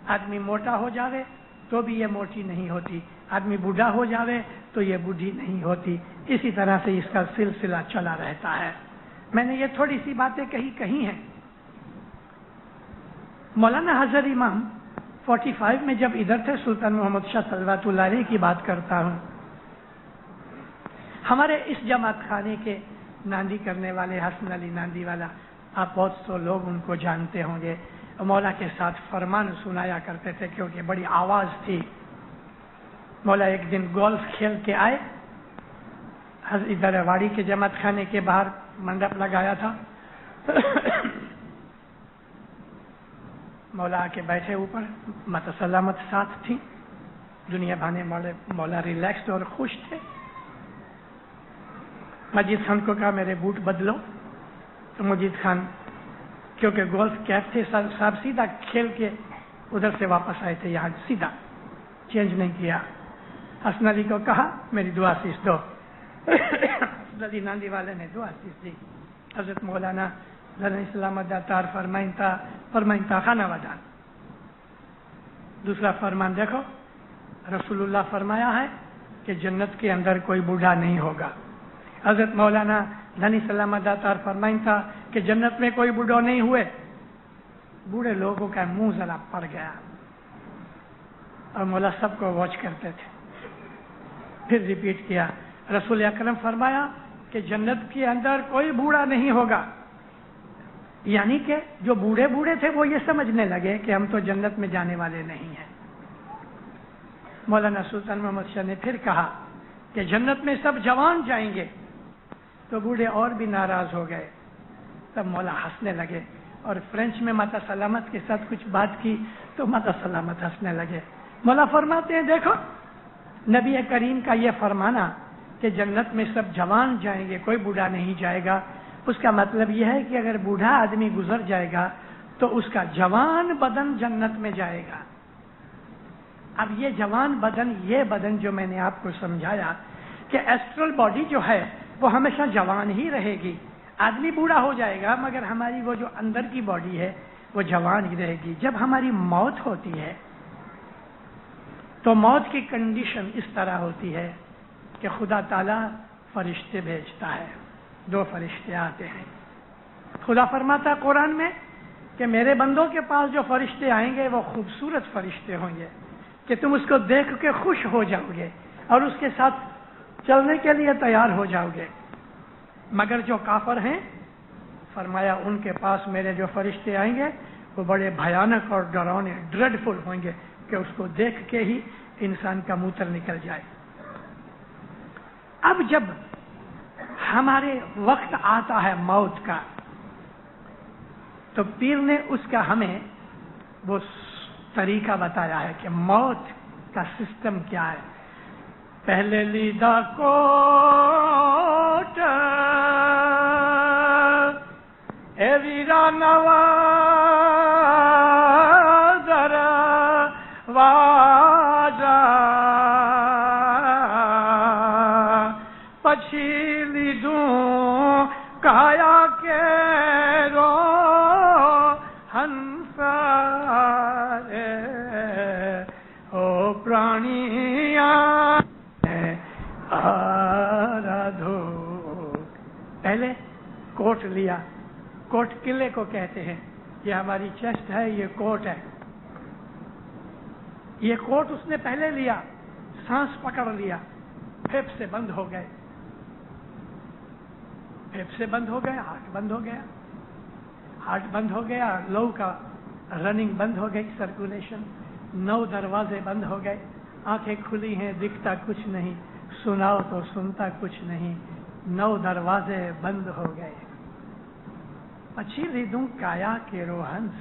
آدمی موٹا ہو جاوے تو بھی یہ موٹی نہیں ہوتی، آدمی بوڑھا ہو جاوے تو یہ بوڑھی نہیں ہوتی، اسی طرح سے اس کا سلسلہ چلا رہتا ہے۔ میں نے یہ تھوڑی سی باتیں کہی ہیں۔ مولانا حضرت امام 45 میں جب ادھر تھے، سلطان محمد شاہ صلوات اللہ علیہ کی بات کرتا ہوں، ہمارے اس جماعت خانے کے ناندی کرنے والے حسن علی ناندی والا، آپ بہت سو لوگ ان کو جانتے ہوں گے، مولا کے ساتھ فرمان سنایا کرتے تھے کیونکہ بڑی آواز تھی۔ مولا ایک دن گولف کھیل کے آئے، ادھر واڑی کے جماعت خانے کے باہر منڈپ لگایا تھا، مولا آ کے بیٹھے اوپر، مت سلامت ساتھ تھی، دنیا بھانے مولا ریلیکسڈ اور خوش تھے۔ مجید خان کو کہا میرے بوٹ بدلو، تو مجید خان کیونکہ گولف کیپ تھے صاحب، سیدھا کھیل کے ادھر سے واپس آئے تھے، یہاں سیدھا چینج نہیں کیا۔ حسن علی کو کہا میری دعا سیس دو، حسن علی ناندی والے نے دعا سیس دی۔ حضرت مولانا علیہ السلام داتار فرمائنتا خانہ ودان۔ دوسرا فرمان دیکھو، رسول اللہ فرمایا ہے کہ جنت کے اندر کوئی بوڑھا نہیں ہوگا۔ حضرت مولانا دھنی سلامت داتار فرمائنتا کہ جنت میں کوئی بوڑھا نہیں ہوئے۔ بوڑھے لوگوں کا منہ ذرا پڑ گیا، اور مولا سب کو واچ کرتے تھے۔ پھر ریپیٹ کیا، رسول اکرم فرمایا کہ جنت کے اندر کوئی بوڑھا نہیں ہوگا، یعنی کہ جو بوڑھے تھے وہ یہ سمجھنے لگے کہ ہم تو جنت میں جانے والے نہیں ہیں۔ مولانا سلطان محمد شاہ نے پھر کہا کہ جنت میں سب جوان جائیں گے، تو بوڑھے اور بھی ناراض ہو گئے۔ تب مولا ہنسنے لگے، اور فرینچ میں ماتا سلامت کے ساتھ کچھ بات کی تو ماتا سلامت ہنسنے لگے۔ مولا فرماتے ہیں دیکھو، نبی کریم کا یہ فرمانا کہ جنت میں سب جوان جائیں گے، کوئی بوڑھا نہیں جائے گا، اس کا مطلب یہ ہے کہ اگر بوڑھا آدمی گزر جائے گا تو اس کا جوان بدن جنت میں جائے گا۔ اب یہ جوان بدن، یہ بدن جو میں نے آپ کو سمجھایا کہ ایسٹرل باڈی جو ہے وہ ہمیشہ جوان ہی رہے گی، آدمی بوڑھا ہو جائے گا مگر ہماری وہ جو اندر کی باڈی ہے وہ جوان ہی رہے گی۔ جب ہماری موت ہوتی ہے تو موت کی کنڈیشن اس طرح ہوتی ہے کہ خدا تعالیٰ فرشتے بھیجتا ہے، 2 فرشتے آتے ہیں۔ خدا فرماتا ہے قرآن میں کہ میرے بندوں کے پاس جو فرشتے آئیں گے وہ خوبصورت فرشتے ہوں گے کہ تم اس کو دیکھ کے خوش ہو جاؤ گے اور اس کے ساتھ چلنے کے لیے تیار ہو جاؤ گے۔ مگر جو کافر ہیں، فرمایا ان کے پاس میرے جو فرشتے آئیں گے وہ بڑے بھیانک اور ڈراؤنے، ڈریڈفل ہوں گے کہ اس کو دیکھ کے ہی انسان کا موتر نکل جائے۔ اب جب ہمارے وقت آتا ہے موت کا، تو پیر نے اس کا ہمیں وہ طریقہ بتایا ہے کہ موت کا سسٹم کیا ہے۔ پہلے لیدہ کوٹ اے ویرا نوادر واجا پچھی لیدوں کایا کے رو ہنسارے او پرانیاں آرادھو۔ پہلے کوٹ لیا، کوٹ قلعے کو کہتے ہیں، یہ ہماری چیسٹ ہے، یہ کوٹ ہے، یہ کوٹ اس نے پہلے لیا، سانس پکڑ لیا، پھیپھڑے بند ہو گئے، پھیپھڑے بند ہو گئے، ہارٹ بند ہو گیا، ہارٹ بند ہو گیا، لو کا رننگ بند ہو گئی، سرکولیشن، 9 دروازے بند ہو گئے، آنکھیں کھلی ہیں، دکھتا کچھ نہیں، سناؤ تو سنتا کچھ نہیں، 9 دروازے بند ہو گئے۔ پچھی لیدوں کایا کے روحنس،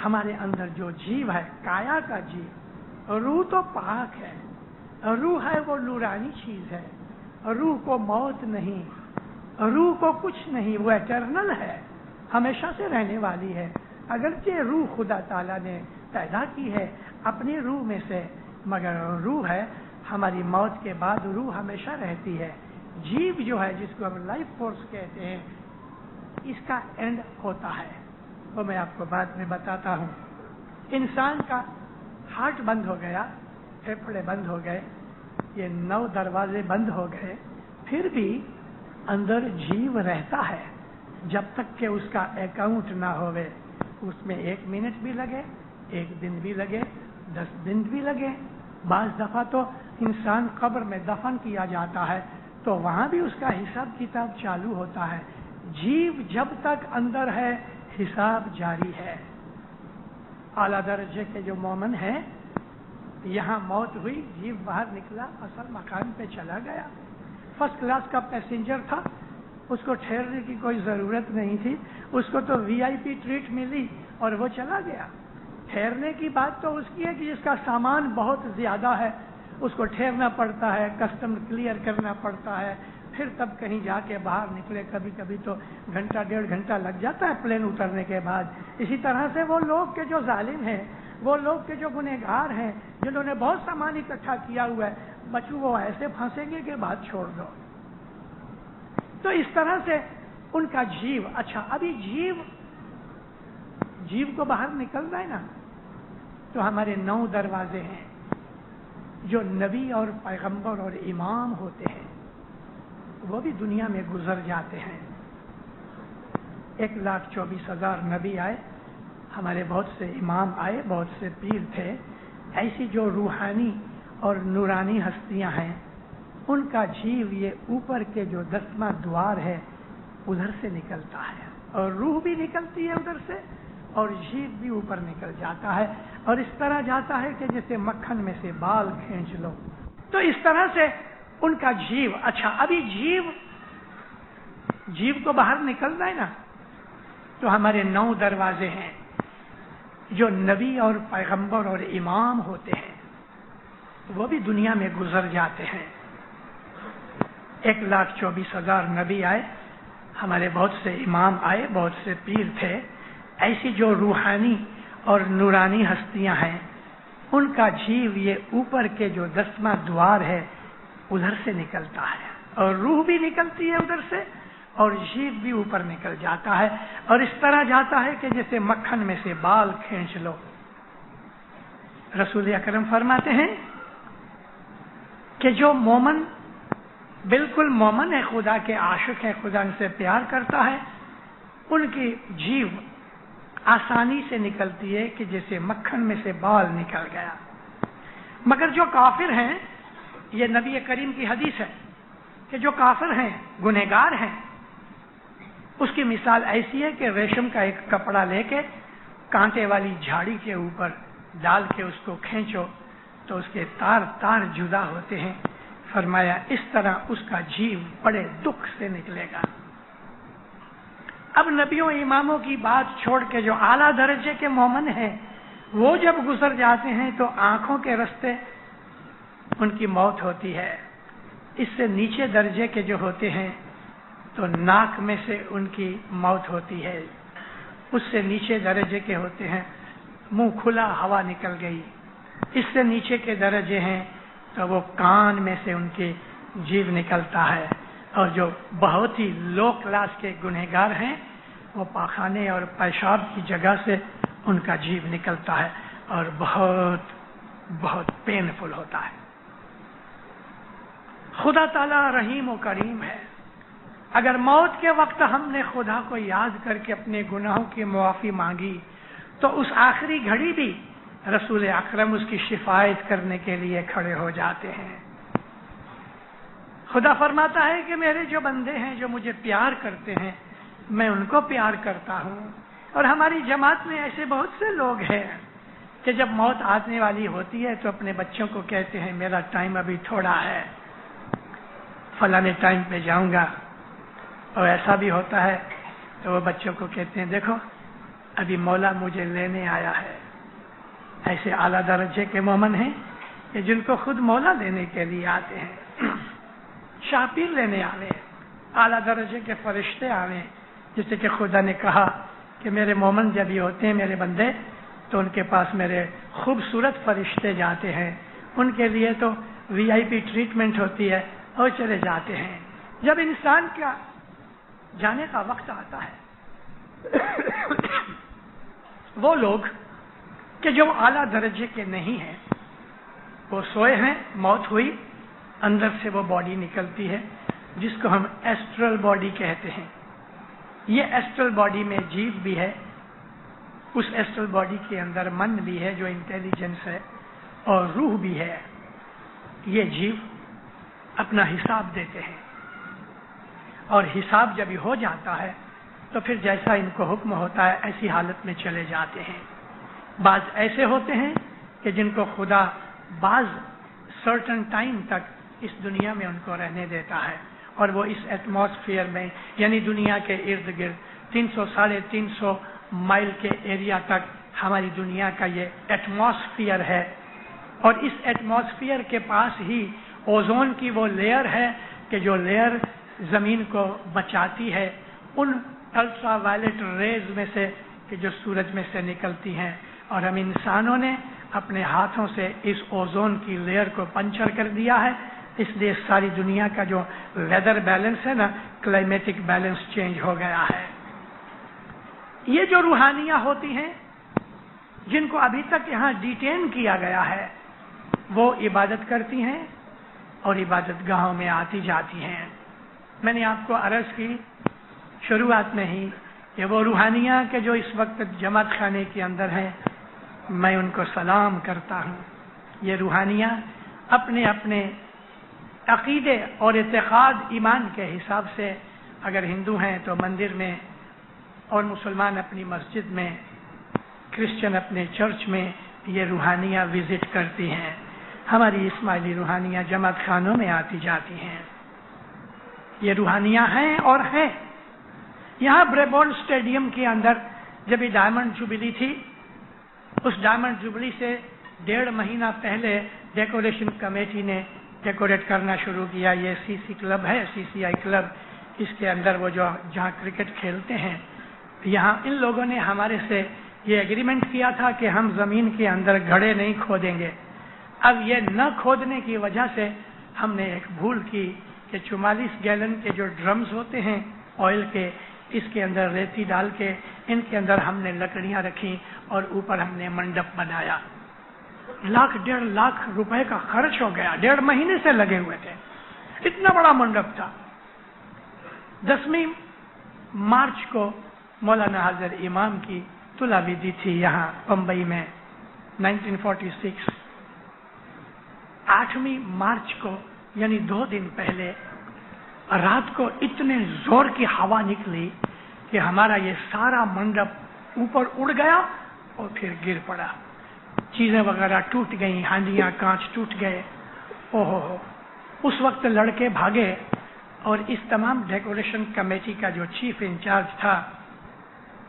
ہمارے اندر جو جیو ہے، کایا کا جیو، روح تو پاک ہے، روح ہے وہ نورانی چیز ہے، روح کو موت نہیں، روح کو کچھ نہیں، وہ ایٹرنل ہے، ہمیشہ سے رہنے والی ہے، اگرچہ روح خدا تعالیٰ نے پیدا کی ہے اپنی روح میں سے، مگر روح ہے ہماری موت کے بعد روح ہمیشہ رہتی ہے۔ جیو جو ہے جس کو ہم لائف فورس کہتے ہیں، اس کا اینڈ ہوتا ہے، وہ میں آپ کو بعد میں بتاتا ہوں۔ انسان کا ہارٹ بند ہو گیا، پھیپھڑے بند ہو گئے، یہ 9 دروازے بند ہو گئے، پھر بھی اندر جیو رہتا ہے جب تک کہ اس کا اکاؤنٹ نہ ہوئے۔ اس میں 1 منٹ بھی لگے، 1 دن بھی لگے، 10 دن بھی لگے۔ بعض دفعہ تو انسان قبر میں دفن کیا جاتا ہے تو وہاں بھی اس کا حساب کتاب چالو ہوتا ہے۔ جیو جب تک اندر ہے حساب جاری ہے۔ اعلیٰ درجے کے جو مومن ہیں، یہاں موت ہوئی، جیو باہر نکلا، اصل مکان پہ چلا گیا۔ فرسٹ کلاس کا پیسنجر تھا، اس کو ٹھہرنے کی کوئی ضرورت نہیں تھی، اس کو تو VIP ٹریٹ ملی اور وہ چلا گیا۔ ٹھہرنے کی بات تو اس کی ہے کہ جس کا سامان بہت زیادہ ہے اس کو ٹھہرنا پڑتا ہے، کسٹم کلیئر کرنا پڑتا ہے، پھر تب کہیں جا کے باہر نکلے۔ کبھی کبھی تو گھنٹہ 1.5 گھنٹہ لگ جاتا ہے پلین اترنے کے بعد۔ اسی طرح سے وہ لوگ کے جو ظالم ہیں، وہ لوگ کے جو گنہگار ہیں، جنہوں نے بہت سامان اکٹھا کیا ہوا ہے، بچوں وہ ایسے پھنسیں گے کہ بات چھوڑ دو۔ تو اس طرح سے ان کا جیو، اچھا ابھی جیو کو باہر نکلنا ہے نا، تو ہمارے 9 دروازے ہیں جو نبی اور پیغمبر اور امام ہوتے ہیں، وہ بھی دنیا میں گزر جاتے ہیں۔ 1,24,000 نبی آئے، ہمارے بہت سے امام آئے، بہت سے پیر تھے۔ ایسی جو روحانی اور نورانی ہستیاں ہیں، ان کا جیو یہ اوپر کے جو 10واں دوار ہے ادھر سے نکلتا ہے، اور روح بھی نکلتی ہے ادھر سے، اور جیو بھی اوپر نکل جاتا ہے، اور اس طرح جاتا ہے کہ جیسے مکھن میں سے بال کھینچ لو۔ تو اس طرح سے ان کا جیو، اچھا ابھی جیو کو باہر نکلنا ہے نا، تو ہمارے 9 دروازے ہیں جو نبی اور پیغمبر اور امام ہوتے ہیں، وہ بھی دنیا میں گزر جاتے ہیں۔ 1,24,000 نبی آئے، ہمارے بہت سے امام آئے، بہت سے پیر تھے۔ ایسی جو روحانی اور نورانی ہستیاں ہیں، ان کا جیو یہ اوپر کے جو 10واں دوار ہے ادھر سے نکلتا ہے، اور روح بھی نکلتی ہے ادھر سے، اور جیو بھی اوپر نکل جاتا ہے، اور اس طرح جاتا ہے کہ جیسے مکھن میں سے بال کھینچ لو۔ رسول اکرم فرماتے ہیں کہ جو مومن بالکل مومن ہے، خدا کے عاشق ہے، خدا ان سے پیار کرتا ہے، ان کی جیو آسانی سے نکلتی ہے کہ جیسے مکھن میں سے بال نکل گیا۔ مگر جو کافر ہیں، یہ نبی کریم کی حدیث ہے کہ جو کافر ہیں، گنہگار ہیں، اس کی مثال ایسی ہے کہ ریشم کا ایک کپڑا لے کے کانٹے والی جھاڑی کے اوپر ڈال کے اس کو کھینچو تو اس کے تار تار جدا ہوتے ہیں۔ فرمایا اس طرح اس کا جیو بڑے دکھ سے نکلے گا۔ اب نبیوں اماموں کی بات چھوڑ کے جو اعلیٰ درجے کے مومن ہیں، وہ جب گزر جاتے ہیں تو آنکھوں کے رستے ان کی موت ہوتی ہے۔ اس سے نیچے درجے کے جو ہوتے ہیں تو ناک میں سے ان کی موت ہوتی ہے۔ اس سے نیچے درجے کے ہوتے ہیں، منہ کھلا، ہوا نکل گئی۔ اس سے نیچے کے درجے ہیں تو وہ کان میں سے ان کی جیو نکلتا ہے، اور جو بہت ہی لو کلاس کے گنہگار ہیں، وہ پاخانے اور پیشاب کی جگہ سے ان کا جیو نکلتا ہے، اور بہت بہت پینفل ہوتا ہے۔ خدا تعالیٰ رحیم و کریم ہے۔ اگر موت کے وقت ہم نے خدا کو یاد کر کے اپنے گناہوں کی معافی مانگی تو اس آخری گھڑی بھی رسول اکرم اس کی شفاعت کرنے کے لیے کھڑے ہو جاتے ہیں۔ خدا فرماتا ہے کہ میرے جو بندے ہیں جو مجھے پیار کرتے ہیں، میں ان کو پیار کرتا ہوں۔ اور ہماری جماعت میں ایسے بہت سے لوگ ہیں کہ جب موت آنے والی ہوتی ہے تو اپنے بچوں کو کہتے ہیں میرا ٹائم ابھی تھوڑا ہے، فلانے ٹائم پہ جاؤں گا۔ اور ایسا بھی ہوتا ہے تو وہ بچوں کو کہتے ہیں دیکھو ابھی مولا مجھے لینے آیا ہے۔ ایسے اعلیٰ درجے کے مومن ہیں کہ جن کو خود مولا لینے کے لیے آتے ہیں، شاپیر لینے آوے، اعلیٰ درجے کے فرشتے آوے، جیسے کہ خدا نے کہا کہ میرے مومن جب یہ ہوتے ہیں میرے بندے تو ان کے پاس میرے خوبصورت فرشتے جاتے ہیں، ان کے لیے تو VIP ٹریٹمنٹ ہوتی ہے اور چلے جاتے ہیں۔ جب انسان کا جانے کا وقت آتا ہے وہ لوگ کہ جو اعلیٰ درجے کے نہیں ہیں وہ سوئے ہیں، موت ہوئی، اندر سے وہ باڈی نکلتی ہے جس کو ہم ایسٹرل باڈی کہتے ہیں۔ یہ ایسٹرل باڈی میں جیو بھی ہے، اس ایسٹرل باڈی کے اندر من بھی ہے جو انٹیلیجنس ہے، اور روح بھی ہے۔ یہ جیو اپنا حساب دیتے ہیں، اور حساب جب ہو جاتا ہے تو پھر جیسا ان کو حکم ہوتا ہے ایسی حالت میں چلے جاتے ہیں۔ بعض ایسے ہوتے ہیں کہ جن کو خدا بعض سرٹن ٹائم تک اس دنیا میں ان کو رہنے دیتا ہے، اور وہ اس ایٹماسفیئر میں یعنی دنیا کے ارد گرد 300 ساڑھے 300 مائل کے ایریا تک ہماری دنیا کا یہ ایٹماسفیئر ہے، اور اس ایٹماسفیئر کے پاس ہی اوزون کی وہ لیئر ہے کہ جو لیئر زمین کو بچاتی ہے ان الٹرا وائلٹ ریز میں سے کہ جو سورج میں سے نکلتی ہیں، اور ہم انسانوں نے اپنے ہاتھوں سے اس اوزون کی لیئر کو پنچر کر دیا ہے، اس لیے ساری دنیا کا جو ویدر بیلنس ہے نا، کلائمیٹک بیلنس چینج ہو گیا ہے۔ یہ جو روحانیاں ہوتی ہیں جن کو ابھی تک یہاں ڈیٹین کیا گیا ہے وہ عبادت کرتی ہیں اور عبادت گاہوں میں آتی جاتی ہیں۔ میں نے آپ کو عرض کی شروعات میں ہی کہ وہ روحانیاں کہ جو اس وقت جماعت خانے کے اندر ہیں میں ان کو سلام کرتا ہوں۔ یہ روحانیاں اپنے اپنے عقیدے اور اعتقاد ایمان کے حساب سے، اگر ہندو ہیں تو مندر میں، اور مسلمان اپنی مسجد میں، کرسچن اپنے چرچ میں یہ روحانیاں وزٹ کرتی ہیں۔ ہماری اسماعیلی روحانیاں جماعت خانوں میں آتی جاتی ہیں۔ یہ روحانیاں ہیں اور ہیں۔ یہاں بریبورن اسٹیڈیم کے اندر جب یہ ڈائمنڈ جوبلی تھی، اس ڈائمنڈ جوبلی سے 1.5 مہینہ پہلے ڈیکوریشن کمیٹی نے ڈیکوریٹ کرنا شروع کیا۔ یہ CC کلب ہے، CCI کلب، اس کے اندر وہ جو جہاں کرکٹ کھیلتے ہیں، یہاں ان لوگوں نے ہمارے سے یہ ایگریمنٹ کیا تھا کہ ہم زمین کے اندر گڑھے نہیں کھودیں گے۔ اب یہ نہ کھودنے کی وجہ سے ہم نے ایک بھول کی کہ 44 گیلن کے جو ڈرمز ہوتے ہیں آئل کے، اس کے اندر ریتی ڈال کے ان کے اندر ہم نے لکڑیاں رکھی اور اوپر ہم نے منڈپ بنایا۔ 1.5 لاکھ روپے کا خرچ ہو گیا، 1.5 مہینے سے لگے ہوئے تھے، اتنا بڑا منڈپ تھا۔ 10 مارچ کو مولانا حضرت امام کی طلع بھی تھی یہاں بمبئی میں 1946۔ 8 مارچ کو یعنی 2 دن پہلے رات کو اتنے زور کی ہوا نکلی کہ ہمارا یہ سارا منڈپ اوپر اڑ گیا اور پھر گر پڑا، چیزیں وغیرہ ٹوٹ گئیں، ہانڈیاں کانچ ٹوٹ گئے۔ اوہو، اس وقت لڑکے بھاگے، اور اس تمام ڈیکوریشن کمیٹی کا جو چیف انچارج تھا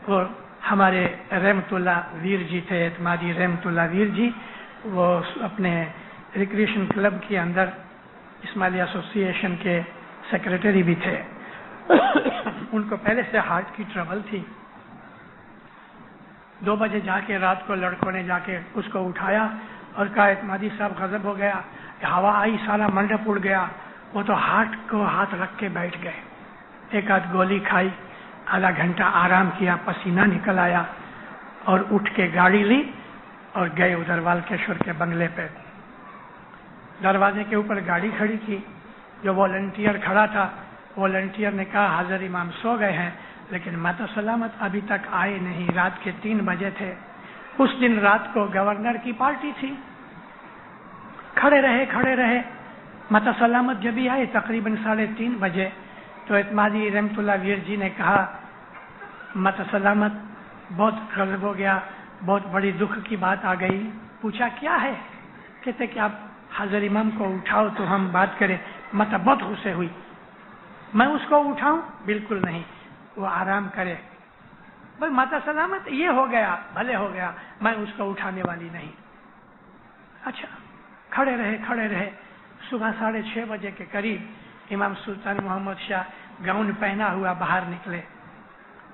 وہ ہمارے رحمت اللہ ویر جی تھے، اعتمادی رحمت اللہ ویر جی۔ وہ اپنے ریکریشن کلب کے اندر اسماعیلی ایسوسی ایشن کے سیکرٹری بھی تھے۔ ان کو پہلے سے ہارٹ کی ٹربل تھی۔ 2 بجے جا کے رات کو لڑکوں نے جا کے اس کو اٹھایا اور کہا اعتمادی صاحب غضب ہو گیا، ہوا آئی سارا منڈپ اڑ گیا۔ وہ تو ہارٹ کو ہاتھ رکھ کے بیٹھ گئے، 1 آدھ گولی کھائی، آدھا گھنٹہ آرام کیا، پسینہ نکل آیا، اور اٹھ کے گاڑی لی اور گئے ادھر والکیشور کے بنگلے پہ۔ دروازے کے اوپر گاڑی کھڑی کی، جو والنٹیئر کھڑا تھا والنٹیئر نے کہا حضرت امام سو گئے ہیں لیکن ماتا سلامت ابھی تک آئے نہیں، رات کے 3 بجے تھے۔ اس دن رات کو گورنر کی پارٹی تھی، کھڑے رہے۔ ماتا سلامت جب ہی آئے تقریباً 3:30 بجے تو اعتمادی رحمت اللہ ویر جی نے کہا ماتا سلامت بہت غضب ہو گیا، بہت بڑی دکھ کی بات آ گئی۔ پوچھا کیا ہے؟ کہتے کہ آپ حضرت امام کو اٹھاؤ تو ہم بات کریں۔ ماتا بہت غصے ہوئی، میں اس کو اٹھاؤں؟ بالکل نہیں، وہ آرام کرے۔ بھائی ماتا سلامت یہ ہو گیا، بھلے ہو گیا، میں اس کو اٹھانے والی نہیں۔ اچھا، کھڑے رہے۔ صبح 6:30 بجے کے قریب امام سلطان محمد شاہ گاؤن پہنا ہوا باہر نکلے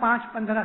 5-15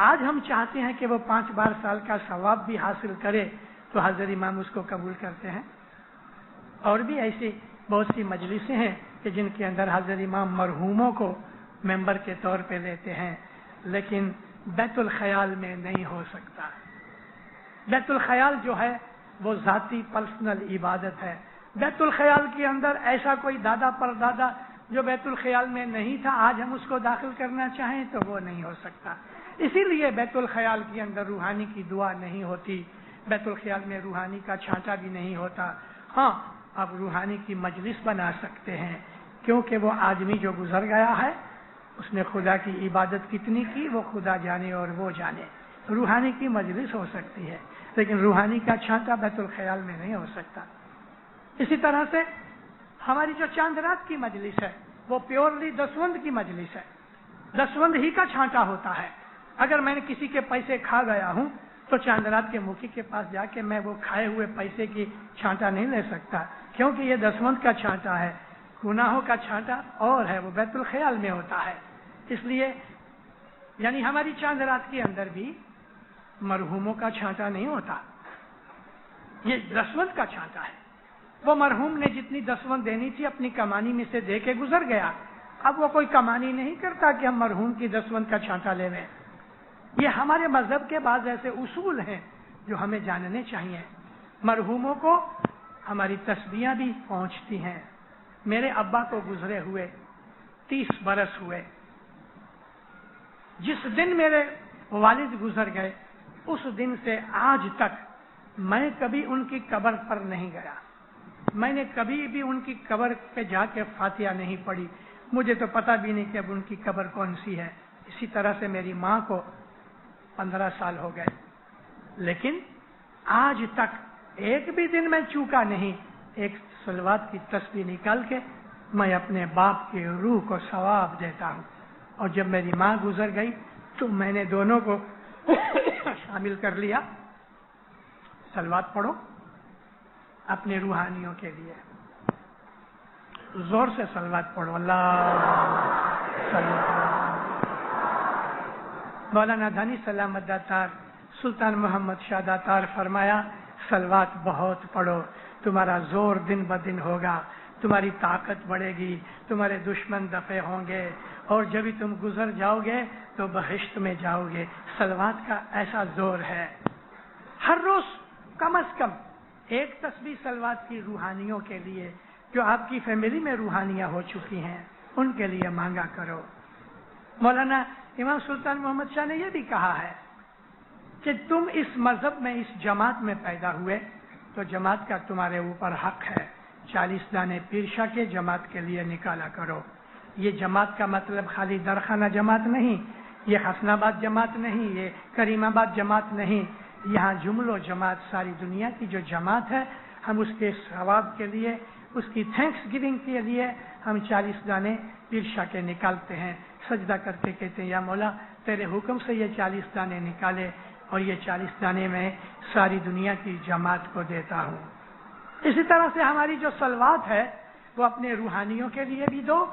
آج ہم چاہتے ہیں کہ وہ 5 بار سال کا ثواب بھی حاصل کرے تو حضرت امام اس کو قبول کرتے ہیں. اور بھی ایسی بہت سی مجلسیں ہیں کہ جن کے اندر حضرت امام مرحوموں کو ممبر کے طور پہ لیتے ہیں، لیکن بیت الخیال میں نہیں ہو سکتا. بیت الخیال جو ہے وہ ذاتی پرسنل عبادت ہے. بیت الخیال کے اندر ایسا کوئی دادا پر دادا جو بیت الخیال میں نہیں تھا، آج ہم اس کو داخل کرنا چاہیں تو وہ نہیں ہو سکتا. اسی لیے بیت الخیال کے اندر روحانی کی دعا نہیں ہوتی، بیت الخیال میں روحانی کا چھانٹا بھی نہیں ہوتا. ہاں، آپ روحانی کی مجلس بنا سکتے ہیں، کیونکہ وہ آدمی جو گزر گیا ہے اس نے خدا کی عبادت کتنی کی وہ خدا جانے اور وہ جانے. روحانی کی مجلس ہو سکتی ہے، لیکن روحانی کا چھانٹا بیت الخیال میں نہیں ہو سکتا. اسی طرح سے ہماری جو چاند رات کی مجلس ہے وہ پیورلی دسوند کی مجلس ہے. دسوند ہی کا چھانٹا ہوتا ہے. اگر میں نے کسی کے پیسے کھا گیا ہوں تو چاند رات کے مکھی کے پاس جا کے میں وہ کھائے ہوئے پیسے کی چھانٹا نہیں لے سکتا، کیونکہ یہ دسوند کا چھانٹا ہے. گناہوں کا چھانٹا اور ہے، وہ بیت الخیال میں ہوتا ہے. اس لیے یعنی ہماری چاند رات کے اندر بھی مرحوموں کا چھانٹا نہیں ہوتا، یہ دسوند کا چھانٹا ہے. وہ مرحوم نے جتنی دسوند دینی تھی اپنی کمانی میں سے دے کے گزر گیا. اب وہ کوئی کمانی نہیں کرتا کہ ہم مرحوم کی دسوند کا چھانٹا لے لیں. یہ ہمارے مذہب کے بعض ایسے اصول ہیں جو ہمیں جاننے چاہیے. مرحوموں کو ہماری تسبیحاں بھی پہنچتی ہیں. میرے ابا کو گزرے ہوئے 30 برس ہوئے. جس دن میرے والد گزر گئے اس دن سے آج تک میں کبھی ان کی قبر پر نہیں گیا. میں نے کبھی بھی ان کی قبر پہ جا کے فاتحہ نہیں پڑھی. مجھے تو پتہ بھی نہیں کہ اب ان کی قبر کون سی ہے. اسی طرح سے میری ماں کو 15 سال ہو گئے، لیکن آج تک ایک بھی دن میں چوکا نہیں. ایک صلوات کی تسبیح نکال کے میں اپنے باپ کی روح کو ثواب دیتا ہوں. اور جب میری ماں گزر گئی تو میں نے دونوں کو شامل کر لیا. صلوات پڑھو اپنے روحانیوں کے لیے، زور سے صلوات پڑھو. اللہ مولانا دھانی سلامت داتار سلطان محمد شاہ داتار فرمایا صلوات بہت پڑھو، تمہارا زور دن بدن ہوگا، تمہاری طاقت بڑھے گی، تمہارے دشمن دفع ہوں گے، اور جب بھی تم گزر جاؤ گے تو بہشت میں جاؤ گے. صلوات کا ایسا زور ہے. ہر روز کم از کم ایک تسبیح صلوات کی روحانیوں کے لیے جو آپ کی فیملی میں روحانیاں ہو چکی ہیں ان کے لیے مانگا کرو. مولانا امام سلطان محمد شاہ نے یہ بھی کہا ہے کہ تم اس مذہب میں اس جماعت میں پیدا ہوئے تو جماعت کا تمہارے اوپر حق ہے. 40 دانے پیر شاہ کے جماعت کے لیے نکالا کرو. یہ جماعت کا مطلب خالی درخانہ جماعت نہیں، یہ حسن آباد جماعت نہیں، یہ کریم آباد جماعت نہیں. یہاں جمل و جماعت ساری دنیا کی جو جماعت ہے، ہم اس کے ثواب کے لیے، اس کی تھینکس گیونگ کے لیے ہم 40 دانے پیر شاہ کے نکالتے ہیں. سجدہ کرتے کہتے ہیں یا مولا تیرے حکم سے یہ 40 دانے نکالے اور یہ 40 دانے میں ساری دنیا کی جماعت کو دیتا ہوں. اسی طرح سے ہماری جو صلوات ہے وہ اپنے روحانیوں کے لیے بھی دو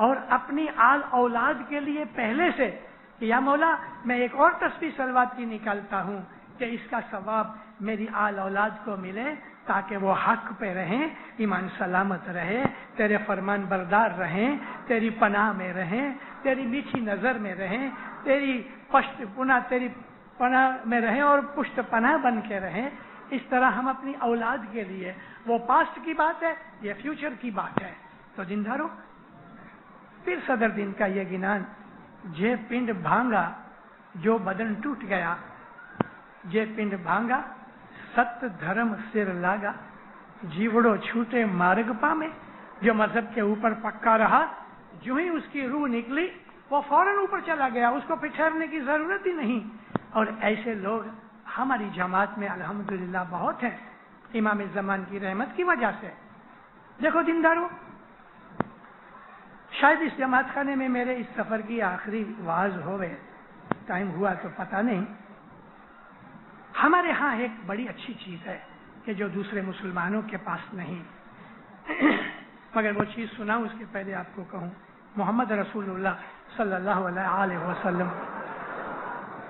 اور اپنی آل اولاد کے لیے پہلے سے کہ یا مولا میں ایک اور تسبیح صلوات کی نکالتا ہوں کہ اس کا ثواب میری آل اولاد کو ملے تاکہ وہ حق پہ رہیں، ایمان سلامت رہے، تیرے فرمان بردار رہیں، تیری پناہ میں رہیں، تیری میٹھی نظر میں رہیں، تیری پناہ میں رہیں اور پشت پناہ بن کے رہیں. اس طرح ہم اپنی اولاد کے لیے، وہ پاسٹ کی بات ہے، یہ فیوچر کی بات ہے. تو دیندارو، پھر صدر دن کا یہ گنان جے پنڈ بھانگا جو بدن ٹوٹ گیا، جے پنڈ بھانگا ست دھرم سر لاگا، جیوڑو چھوٹے مارگ پا میں. جو مذہب کے اوپر پکا رہا، جو ہی اس کی روح نکلی وہ فوراً اوپر چلا گیا، اس کو پھر ٹھہرنے کی ضرورت ہی نہیں. اور ایسے لوگ ہماری جماعت میں الحمدللہ بہت ہیں، امام زمان کی رحمت کی وجہ سے. دیکھو دیندارو، شاید اس جماعت خانے میں میرے اس سفر کی آخری واز ہوئے، ٹائم ہوا تو پتہ نہیں. ہمارے ہاں ایک بڑی اچھی چیز ہے کہ جو دوسرے مسلمانوں کے پاس نہیں. مگر وہ چیز سناؤں اس کے پہلے آپ کو کہوں، محمد رسول اللہ صلی اللہ علیہ وسلم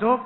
2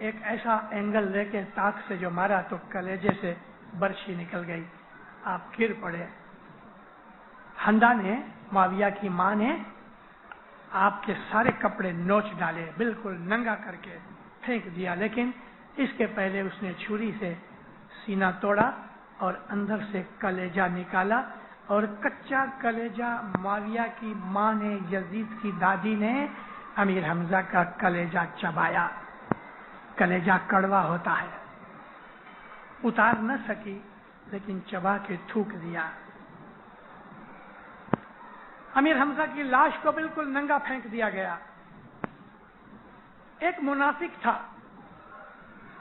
ایک ایسا اینگل لے کے تاک سے جو مارا تو کلیجے سے برچھی نکل گئی، آپ گر پڑے۔ حمزہ نے، معاویہ کی ماں نے، آپ کے سارے کپڑے نوچ ڈالے، بالکل ننگا کر کے پھینک دیا، لیکن اس کے پہلے اس نے چھری سے سینہ توڑا اور اندر سے کلیجہ نکالا، اور کچا کلیجہ معاویہ کی ماں نے، یزید کی دادی نے امیر حمزہ کا کلیجہ چبایا۔ کلیجہ کڑوا ہوتا ہے، اتار نہ سکی لیکن چبا کے تھوک دیا۔ امیر حمزہ کی لاش کو بالکل ننگا پھینک دیا گیا۔ ایک منافق تھا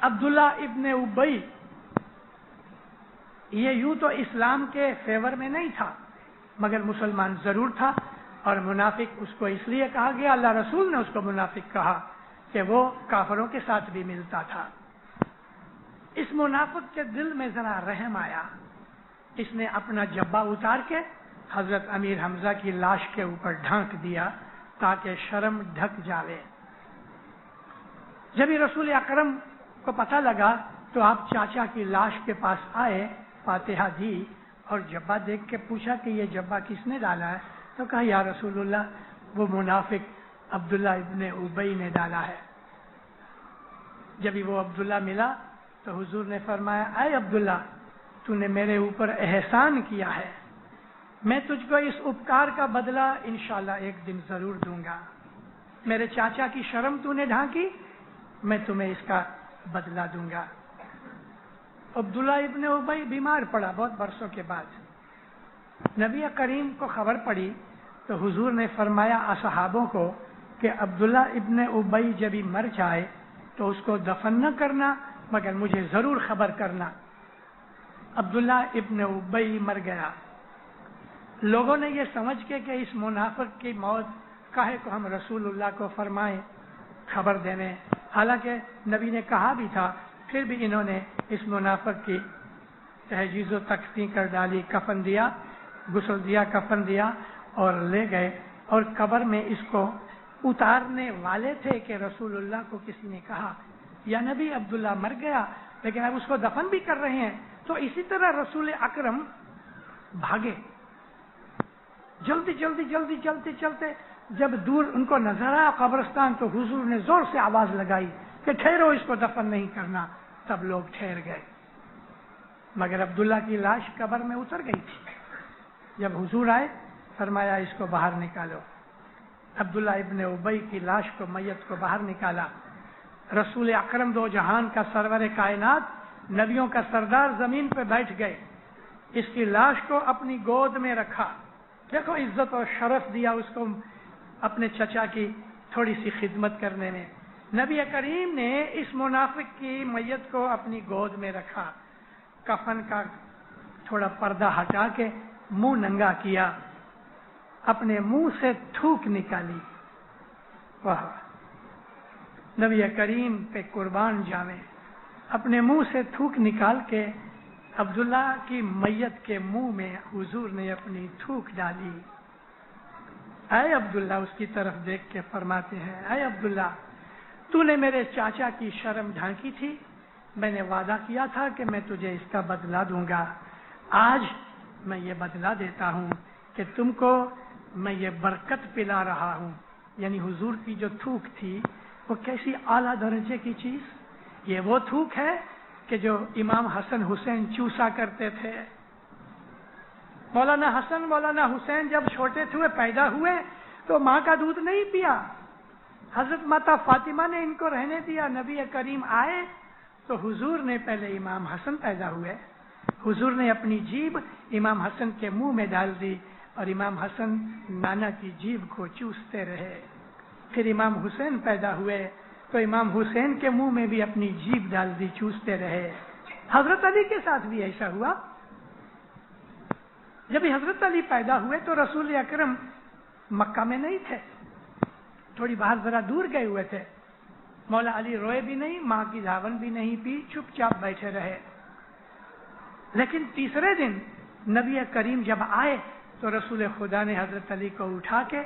عبداللہ ابن ابی، یہ یوں تو اسلام کے فیور میں نہیں تھا مگر مسلمان ضرور تھا، اور منافق اس کو اس لیے کہا گیا، اللہ رسول نے اس کو منافق کہا کہ وہ کافروں کے ساتھ بھی ملتا تھا۔ اس منافق کے دل میں ذرا رحم آیا، اس نے اپنا جبہ اتار کے حضرت امیر حمزہ کی لاش کے اوپر ڈھانک دیا تاکہ شرم ڈھک جاوے۔ جب ہی رسول اکرم کو پتہ لگا تو آپ چاچا کی لاش کے پاس آئے، فاتحہ دی اور جبہ دیکھ کے پوچھا کہ یہ جبہ کس نے ڈالا ہے؟ تو کہا یا رسول اللہ وہ منافق عبداللہ ابن ابی نے ڈالا ہے۔ جب ہی وہ عبداللہ ملا تو حضور نے فرمایا، اے عبداللہ تو نے میرے اوپر احسان کیا ہے، میں تجھ کو اس اپکار کا بدلہ انشاءاللہ ایک دن ضرور دوں گا۔ میرے چاچا کی شرم تو نے ڈھانکی، میں تمہیں اس کا بدلہ دوں گا۔ عبداللہ ابن ابی بیمار پڑا بہت برسوں کے بعد۔ نبی کریم کو خبر پڑی تو حضور نے فرمایا اصحابوں کو کہ عبداللہ ابن ابی جب ہی مر جائے تو اس کو دفن نہ کرنا مگر مجھے ضرور خبر کرنا۔ عبداللہ ابن ابی مر گیا۔ لوگوں نے یہ سمجھ کے کہ اس منافق کی موت کاہے کو ہم رسول اللہ کو فرمائیں خبر دینے، حالانکہ نبی نے کہا بھی تھا، پھر بھی انہوں نے اس منافق کی تہجیز و تکفین کر ڈالی، کفن دیا، غسل دیا، کفن دیا اور لے گئے، اور قبر میں اس کو اتارنے والے تھے کہ رسول اللہ کو کسی نے کہا یا نبی عبداللہ مر گیا لیکن اب اس کو دفن بھی کر رہے ہیں۔ تو اسی طرح رسول اکرم بھاگے، جلدی جلدی جلدی چلتے چلتے جب دور ان کو نظر آیا قبرستان تو حضور نے زور سے آواز لگائی کہ ٹھہرو، اس کو دفن نہیں کرنا۔ سب لوگ ٹھہر گئے مگر عبداللہ کی لاش قبر میں اتر گئی تھی۔ جب حضور آئے فرمایا اس کو باہر نکالو۔ عبداللہ ابن ابی کی لاش کو، میت کو باہر نکالا۔ رسول اکرم دو جہان کا سرور کائنات، نبیوں کا سردار زمین پہ بیٹھ گئے، اس کی لاش کو اپنی گود میں رکھا۔ دیکھو عزت اور شرف دیا اس کو اپنے چچا کی تھوڑی سی خدمت کرنے میں۔ نبی کریم نے اس منافق کی میت کو اپنی گود میں رکھا، کفن کا تھوڑا پردہ ہٹا کے منہ ننگا کیا، اپنے منہ سے تھوک نکالی۔ واہ، نبی کریم پہ قربان جاوے، اپنے منہ سے تھوک نکال کے عبداللہ کی میت کے منہ میں حضور نے اپنی تھوک ڈالی۔ اے عبداللہ اس کی طرف دیکھ کے فرماتے ہیں، اے عبداللہ تو نے میرے چاچا کی شرم ڈھانکی تھی، میں نے وعدہ کیا تھا کہ میں تجھے اس کا بدلہ دوں گا، آج میں یہ بدلہ دیتا ہوں کہ تم کو میں یہ برکت پلا رہا ہوں۔ یعنی حضور کی جو تھوک تھی وہ کیسی اعلیٰ درجے کی چیز، یہ وہ تھوک ہے کہ جو امام حسن حسین چوسا کرتے تھے۔ مولانا حسن مولانا حسین جب چھوٹے تھے پیدا ہوئے تو ماں کا دودھ نہیں پیا، حضرت ماتا فاطمہ نے ان کو رہنے دیا۔ نبی کریم آئے تو حضور نے پہلے امام حسن پیدا ہوئے، حضور نے اپنی جیب امام حسن کے منہ میں ڈال دی اور امام حسن نانا کی جیب کو چوستے رہے۔ پھر امام حسین پیدا ہوئے تو امام حسین کے منہ میں بھی اپنی جیب ڈال دی، چوستے رہے۔ حضرت علی کے ساتھ بھی ایسا ہوا۔ جب حضرت علی پیدا ہوئے تو رسول اکرم مکہ میں نہیں تھے، تھوڑی باہر ذرا دور گئے ہوئے تھے۔ مولا علی روئے بھی نہیں، ماں کی دھاون بھی نہیں پی، چپ چاپ بیٹھے رہے۔ لیکن تیسرے دن نبی کریم جب آئے تو رسول خدا نے حضرت علی کو اٹھا کے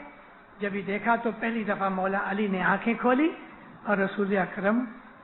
جب ہی دیکھا تو پہلی دفعہ مولا علی نے آنکھیں کھولی اور رسول اکرم